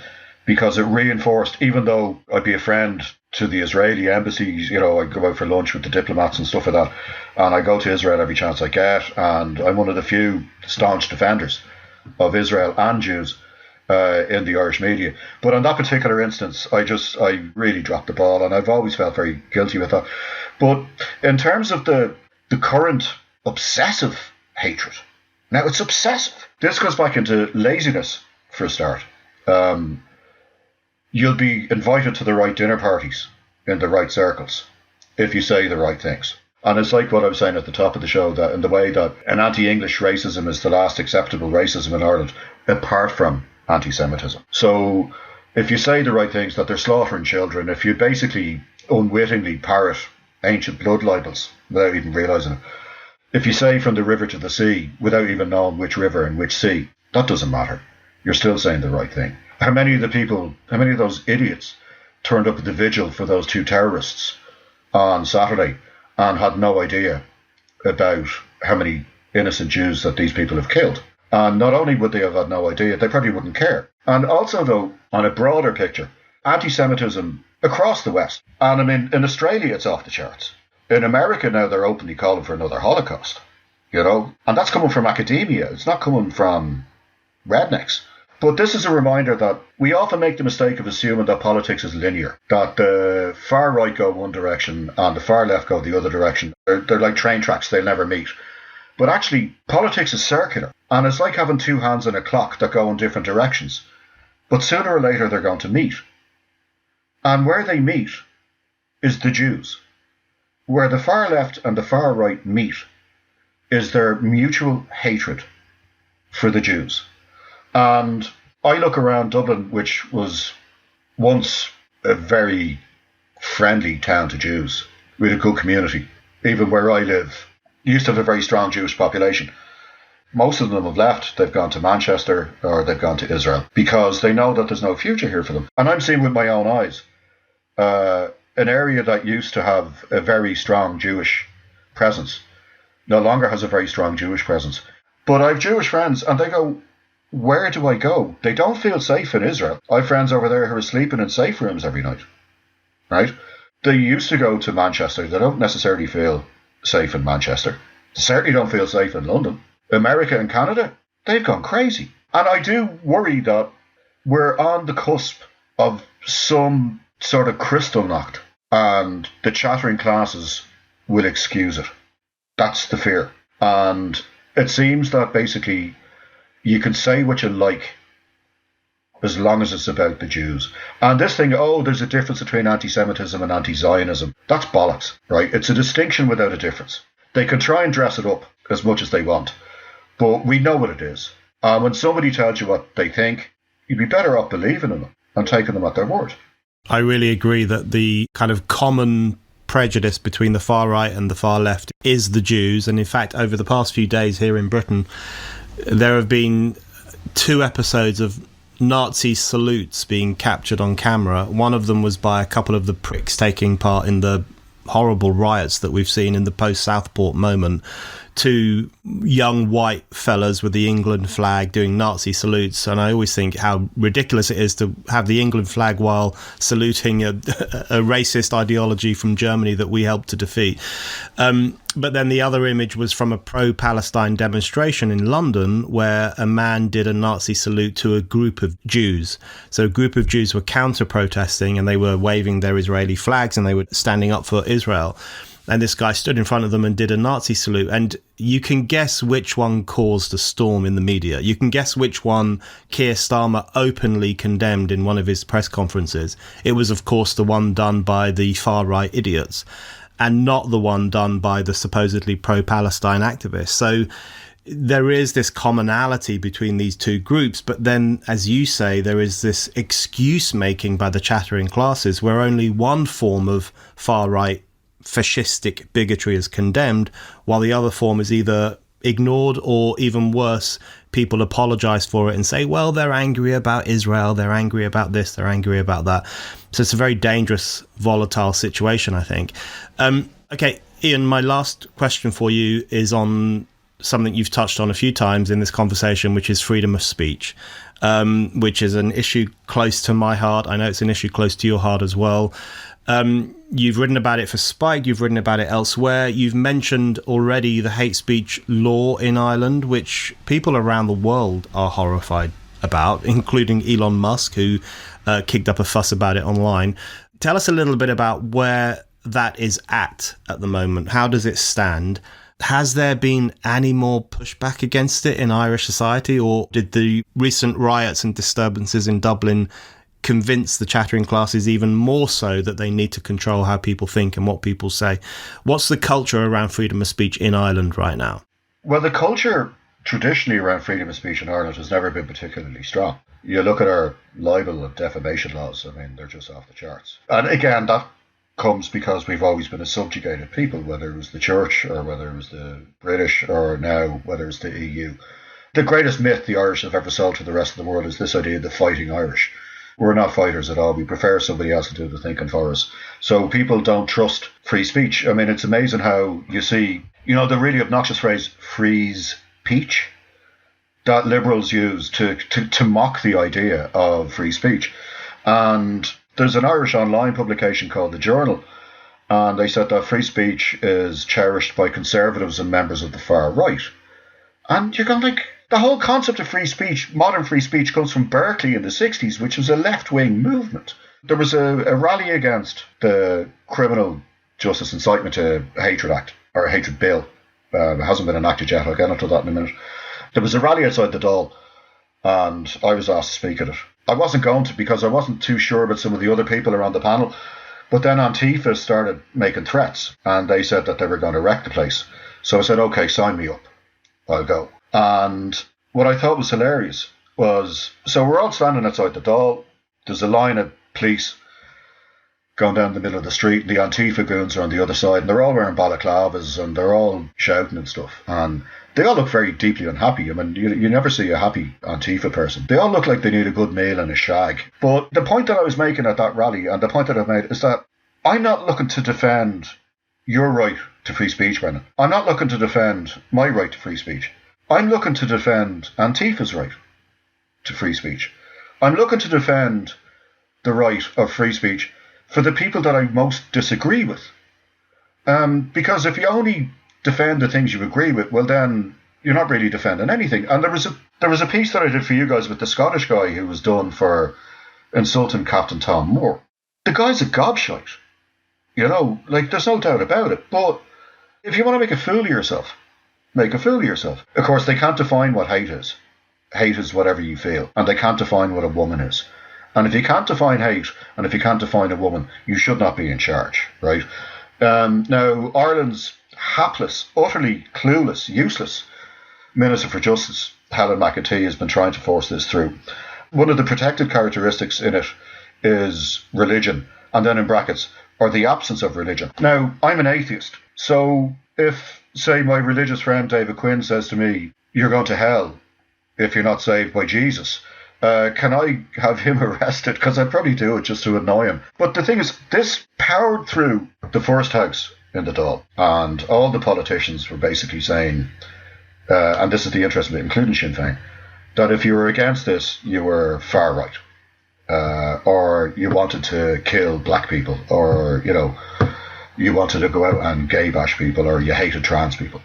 Because it reinforced, even though I'd be a friend to the Israeli embassies, you know, I go out for lunch with the diplomats and stuff like that, and I go to Israel every chance I get, and I'm one of the few staunch defenders of Israel and Jews in the Irish media. But on that particular instance, I really dropped the ball, and I've always felt very guilty with that. But in terms of the current obsessive hatred, now it's obsessive. This goes back into laziness for a start. You'll be invited to the right dinner parties in the right circles if you say the right things. And it's like what I was saying at the top of the show, that in the way that an anti-English racism is the last acceptable racism in Ireland, apart from antisemitism. So if you say the right things, that they're slaughtering children, if you basically unwittingly parrot ancient blood libels without even realising it, if you say from the river to the sea without even knowing which river and which sea, that doesn't matter. You're still saying the right thing. How many of those idiots turned up at the vigil for those two terrorists on Saturday and had no idea about how many innocent Jews that these people have killed? And not only would they have had no idea, they probably wouldn't care. And also, though, on a broader picture, anti-Semitism across the West, and I mean, in Australia, it's off the charts. In America now, they're openly calling for another Holocaust, you know? And that's coming from academia. It's not coming from rednecks. But this is a reminder that we often make the mistake of assuming that politics is linear, that the far right go one direction and the far left go the other direction. They're like train tracks, they'll never meet. But actually, politics is circular, and it's like having two hands on a clock that go in different directions. But sooner or later, they're going to meet. And where they meet is the Jews. Where the far left and the far right meet is their mutual hatred for the Jews. And I look around Dublin, which was once a very friendly town to Jews, with a good community. Even where I live, used to have a very strong Jewish population. Most of them have left. They've gone to Manchester or they've gone to Israel because they know that there's no future here for them. And I'm seeing with my own eyes an area that used to have a very strong Jewish presence no longer has a very strong Jewish presence. But I have Jewish friends and they go, where do I go? They don't feel safe in Israel. I have friends over there who are sleeping in safe rooms every night, right? They used to go to Manchester. They don't necessarily feel safe in Manchester. They certainly don't feel safe in London. America and Canada, they've gone crazy. And I do worry that we're on the cusp of some sort of crystal knocked and the chattering classes will excuse it. That's the fear. And it seems that basically you can say what you like as long as it's about the Jews. And this thing, there's a difference between anti-Semitism and anti-Zionism. That's bollocks, right? It's a distinction without a difference. They can try and dress it up as much as they want, but we know what it is. When somebody tells you what they think, you'd be better off believing in them and taking them at their word. I really agree that the kind of common prejudice between the far right and the far left is the Jews. And in fact, over the past few days here in Britain, there have been 2 episodes of Nazi salutes being captured on camera. One of them was by a couple of the pricks taking part in the horrible riots that we've seen in the post-Southport moment. 2 young white fellas with the England flag doing Nazi salutes, and I always think how ridiculous it is to have the England flag while saluting a racist ideology from Germany that we helped to defeat. But then the other image was from a pro-Palestine demonstration in London where a man did a Nazi salute to a group of Jews. So a group of Jews were counter-protesting and they were waving their Israeli flags and they were standing up for Israel. And this guy stood in front of them and did a Nazi salute. And you can guess which one caused a storm in the media. You can guess which one Keir Starmer openly condemned in one of his press conferences. It was, of course, the one done by the far-right idiots and not the one done by the supposedly pro-Palestine activists. So there is this commonality between these 2 groups. But then, as you say, there is this excuse-making by the chattering classes where only one form of far-right fascistic bigotry is condemned, while the other form is either ignored, or even worse, people apologise for it and say, well, they're angry about Israel, they're angry about this, they're angry about that. So it's a very dangerous, volatile situation, I think. Okay, Ian, my last question for you is on something you've touched on a few times in this conversation, which is freedom of speech, which is an issue close to my heart. I know it's an issue close to your heart as well. You've written about it for Spike, you've written about it elsewhere. You've mentioned already the hate speech law in Ireland, which people around the world are horrified about, including Elon Musk, who kicked up a fuss about it online. Tell us a little bit about where that is at the moment. How does it stand? Has there been any more pushback against it in Irish society, or did the recent riots and disturbances in Dublin convince the chattering classes even more so that they need to control how people think and what people say? What's the culture around freedom of speech in Ireland right now? Well, the culture traditionally around freedom of speech in Ireland has never been particularly strong. You look at our libel and defamation laws, I mean, they're just off the charts. And again, that comes because we've always been a subjugated people, whether it was the church or whether it was the British or now whether it's the EU. The greatest myth the Irish have ever sold to the rest of the world is this idea of the fighting Irish. We're not fighters at all. We prefer somebody else to do the thinking for us. So people don't trust free speech. I mean, it's amazing how you see, the really obnoxious phrase, freeze peach, that liberals use to mock the idea of free speech. And there's an Irish online publication called The Journal, and they said that free speech is cherished by conservatives and members of the far right. And you're going like, the whole concept of free speech, modern free speech, comes from Berkeley in the 60s, which was a left-wing movement. There was a rally against the Criminal Justice Incitement to Hatred Act, or Hatred Bill. It hasn't been enacted yet. I'll get into that in a minute. There was a rally outside the Dáil, and I was asked to speak at it. I wasn't going to because I wasn't too sure about some of the other people around the panel. But then Antifa started making threats, and they said that they were going to wreck the place. So I said, okay, sign me up. I'll go. And what I thought was hilarious was, so we're all standing outside the Dáil. There's a line of police going down the middle of the street, and the Antifa goons are on the other side, and they're all wearing balaclavas, and they're all shouting and stuff. And they all look very deeply unhappy. I mean, you never see a happy Antifa person. They all look like they need a good meal and a shag. But the point that I was making at that rally, and the point that I've made, is that I'm not looking to defend your right to free speech, Brennan. I'm not looking to defend my right to free speech. I'm looking to defend Antifa's right to free speech. I'm looking to defend the right of free speech for the people that I most disagree with. Because if you only defend the things you agree with, well then you're not really defending anything. And there was a piece that I did for you guys with the Scottish guy who was done for insulting Captain Tom Moore. The guy's a gobshite. There's no doubt about it. But if you want to make a fool of yourself, make a fool of yourself. Of course, they can't define what hate is. Hate is whatever you feel. And they can't define what a woman is. And if you can't define hate, and if you can't define a woman, you should not be in charge, right? Now, Ireland's hapless, utterly clueless, useless Minister for Justice, Helen McEntee, has been trying to force this through. One of the protected characteristics in it is religion, and then in brackets, or the absence of religion. Now, I'm an atheist, so if, say, my religious friend David Quinn says to me, you're going to hell if you're not saved by Jesus, can I have him arrested? Because I'd probably do it just to annoy him. But the thing is, this powered through the first house in the Dáil, and all the politicians were basically saying, and this is the interesting bit, including Sinn Féin, that if you were against this, you were far right, or you wanted to kill black people, or you wanted to go out and gay bash people, or you hated trans people.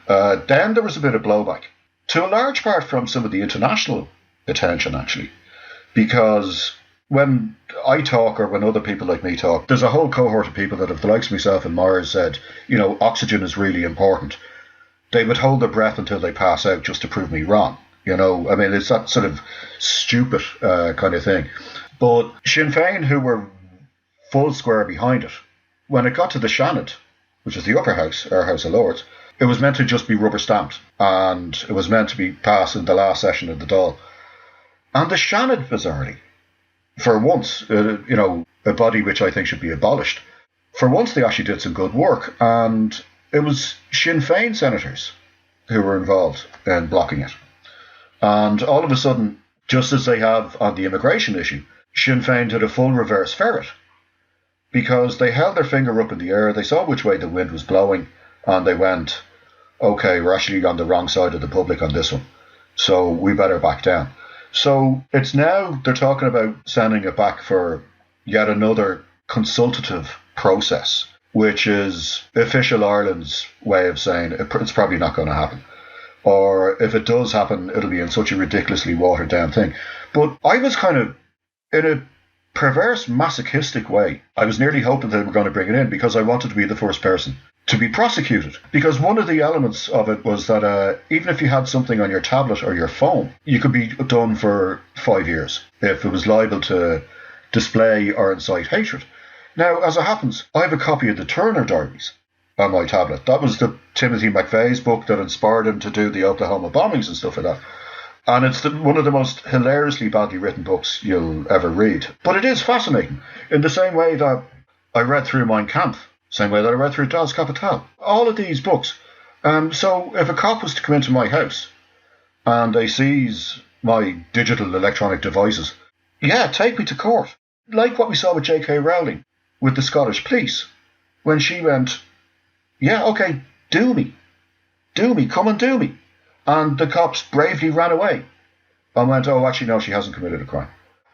Then there was a bit of blowback, to a large part from some of the international attention, actually, because when I talk, or when other people like me talk, there's a whole cohort of people that, if the likes of myself and Myers said, oxygen is really important, they would hold their breath until they pass out just to prove me wrong. I mean, it's that sort of stupid kind of thing. But Sinn Féin, who were full square behind it, when it got to the Seanad, which is the upper house, our House of Lords, it was meant to just be rubber stamped, and it was meant to be passed in the last session of the Dáil. And the Seanad majority, for once, a body which I think should be abolished, for once they actually did some good work, and it was Sinn Féin senators who were involved in blocking it. And all of a sudden, just as they have on the immigration issue, Sinn Féin did a full reverse ferret, because they held their finger up in the air, they saw which way the wind was blowing, and they went, okay, we're actually on the wrong side of the public on this one, so we better back down. So it's now they're talking about sending it back for yet another consultative process, which is official Ireland's way of saying it's probably not going to happen. Or if it does happen, it'll be in such a ridiculously watered down thing. But I was kind of, in a perverse masochistic way, I was nearly hoping they were going to bring it in because I wanted to be the first person to be prosecuted. Because one of the elements of it was that even if you had something on your tablet or your phone, you could be done for 5 years if it was liable to display or incite hatred. Now, as it happens, I have a copy of the Turner Diaries on my tablet. That was the Timothy McVeigh's book that inspired him to do the Oklahoma bombings and stuff like that. And it's one of the most hilariously badly written books you'll ever read. But it is fascinating in the same way that I read through Mein Kampf, same way that I read through Das Kapital. All of these books. So if a cop was to come into my house and they seize my digital electronic devices, yeah, take me to court. Like what we saw with J.K. Rowling with the Scottish police, when she went, yeah, okay, do me, come and do me. And the cops bravely ran away and went, oh, actually, no, she hasn't committed a crime.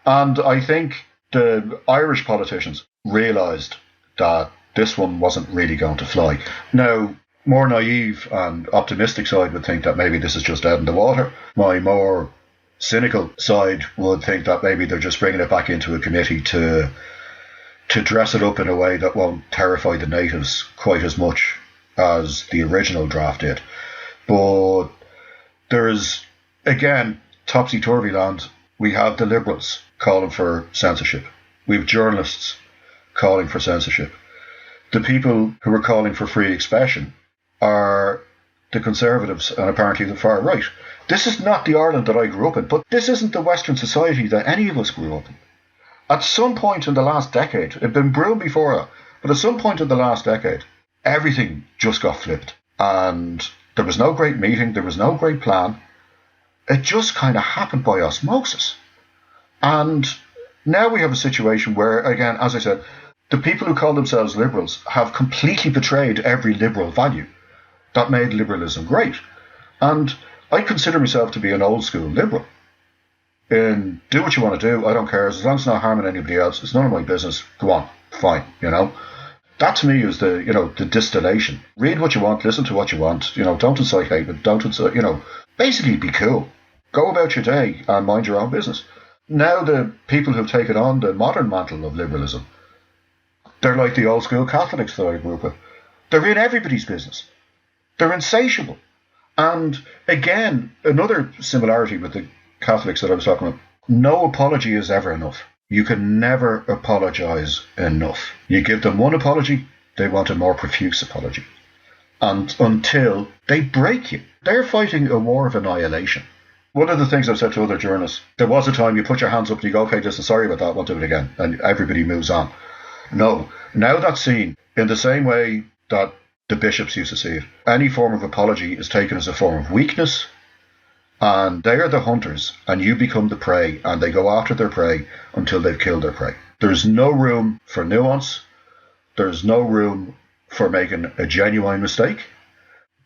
And I think the Irish politicians realised that this one wasn't really going to fly. Now, more naive and optimistic side would think that maybe this is just out in the water. My more cynical side would think that maybe they're just bringing it back into a committee to dress it up in a way that won't terrify the natives quite as much as the original draft did. But there's, again, topsy-turvy land. We have the Liberals calling for censorship. We have journalists calling for censorship. The people who are calling for free expression are the Conservatives and apparently the far right. This is not the Ireland that I grew up in, but this isn't the Western society that any of us grew up in. At some point in the last decade, it had been brewing before that, but at some point in the last decade, everything just got flipped. And there was no great meeting, there was no great plan. It just kind of happened by osmosis. And now we have a situation where, again, as I said, the people who call themselves liberals have completely betrayed every liberal value that made liberalism great. And I consider myself to be an old school liberal. And do what you want to do, I don't care, as long as it's not harming anybody else, it's none of my business, go on, fine, That to me is the distillation. Read what you want, listen to what you want, don't incite hate, don't incite, basically be cool. Go about your day and mind your own business. Now the people who've taken on the modern mantle of liberalism, they're like the old school Catholics that I grew up with. They're in everybody's business. They're insatiable. And again, another similarity with the Catholics that I was talking about, no apology is ever enough. You can never apologise enough. You give them one apology, they want a more profuse apology. And until they break you, they're fighting a war of annihilation. One of the things I've said to other journalists, there was a time you put your hands up and you go, okay, listen, sorry about that, won't do it again. And everybody moves on. No, now that's seen in the same way that the bishops used to see it. Any form of apology is taken as a form of weakness, and they are the hunters, and you become the prey, and they go after their prey until they've killed their prey. There's no room for nuance. There's no room for making a genuine mistake.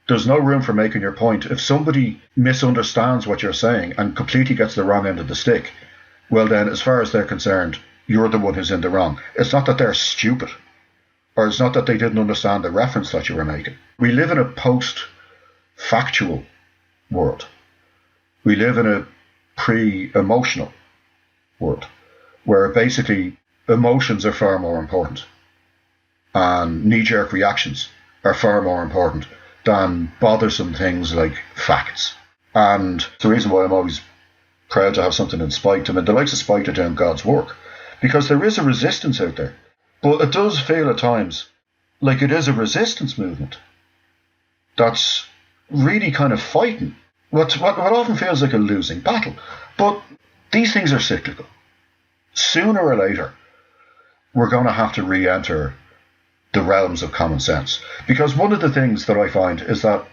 There's no room for making your point. If somebody misunderstands what you're saying and completely gets the wrong end of the stick, well then, as far as they're concerned, you're the one who's in the wrong. It's not that they're stupid, or it's not that they didn't understand the reference that you were making. We live in a post-factual world. We live in a pre-emotional world, where basically emotions are far more important and knee-jerk reactions are far more important than bothersome things like facts. And the reason why I'm always proud to have something in Spike. I mean, the likes of Spike are doing God's work, because there is a resistance out there. But it does feel at times like it is a resistance movement that's really kind of fighting what often feels like a losing battle. But these things are cyclical. Sooner or later, we're going to have to re-enter the realms of common sense. Because one of the things that I find is that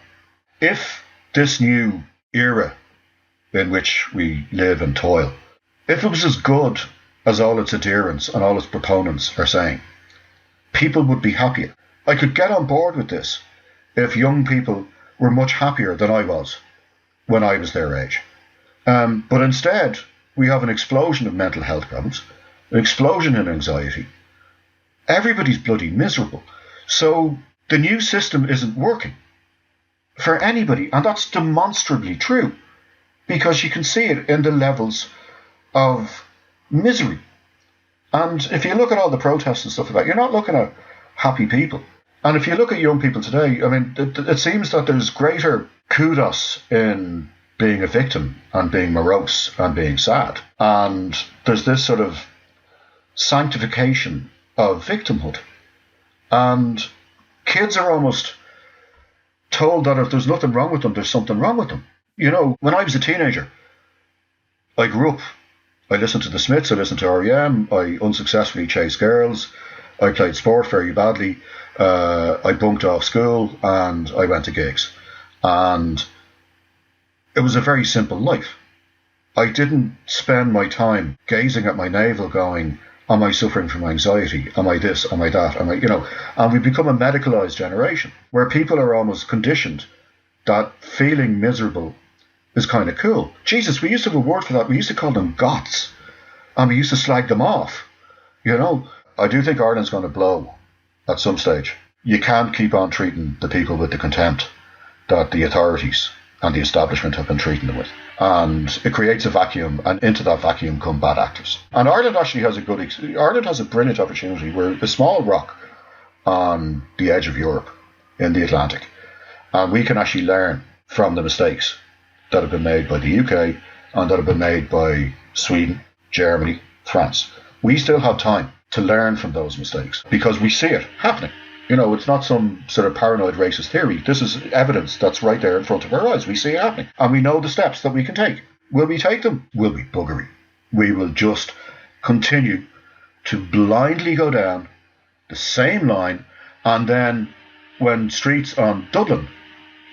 if this new era in which we live and toil, if it was as good as all its adherents and all its proponents are saying, people would be happier. I could get on board with this if young people were much happier than I was when I was their age. But instead, we have an explosion of mental health problems, an explosion in anxiety. Everybody's bloody miserable. So the new system isn't working for anybody. And that's demonstrably true, because you can see it in the levels of misery. And if you look at all the protests and stuff like that, you're not looking at happy people. And if you look at young people today, I mean, it seems that there's greater kudos in being a victim and being morose and being sad. And there's this sort of sanctification of victimhood. And kids are almost told that if there's nothing wrong with them, there's something wrong with them. You know, when I was a teenager, I grew up. I listened to the Smiths, I listened to R.E.M., I unsuccessfully chased girls, I played sport very badly, I bunked off school, and I went to gigs. And it was a very simple life. I didn't spend my time gazing at my navel going, am I suffering from anxiety? Am I this? Am I that? Am I, you know? And we've become a medicalised generation where people are almost conditioned that feeling miserable is kind of cool. Jesus, we used to have a word for that. We used to call them goths, and we used to slag them off. You know, I do think Ireland's going to blow at some stage. You can't keep on treating the people with the contempt that the authorities and the establishment have been treating them with. And it creates a vacuum, and into that vacuum come bad actors. And Ireland actually has Ireland has a brilliant opportunity. We're a small rock on the edge of Europe in the Atlantic. And we can actually learn from the mistakes that have been made by the UK and that have been made by Sweden, Germany, France. We still have time to learn from those mistakes because we see it happening. You know, it's not some sort of paranoid racist theory. This is evidence that's right there in front of our eyes. We see it happening. And we know the steps that we can take. Will we take them? Will be buggery. We will just continue to blindly go down the same line, and then when streets on Dublin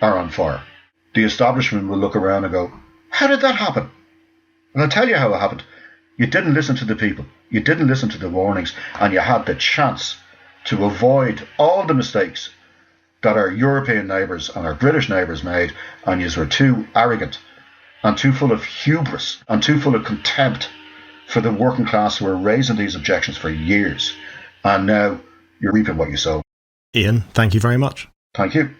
are on fire, the establishment will look around and go, how did that happen? And I'll tell you how it happened. You didn't listen to the people. You didn't listen to the warnings, and you had the chance to avoid all the mistakes that our European neighbours and our British neighbours made, and you were too arrogant and too full of hubris and too full of contempt for the working class who were raising these objections for years. And now you're reaping what you sow. Ian, thank you very much. Thank you.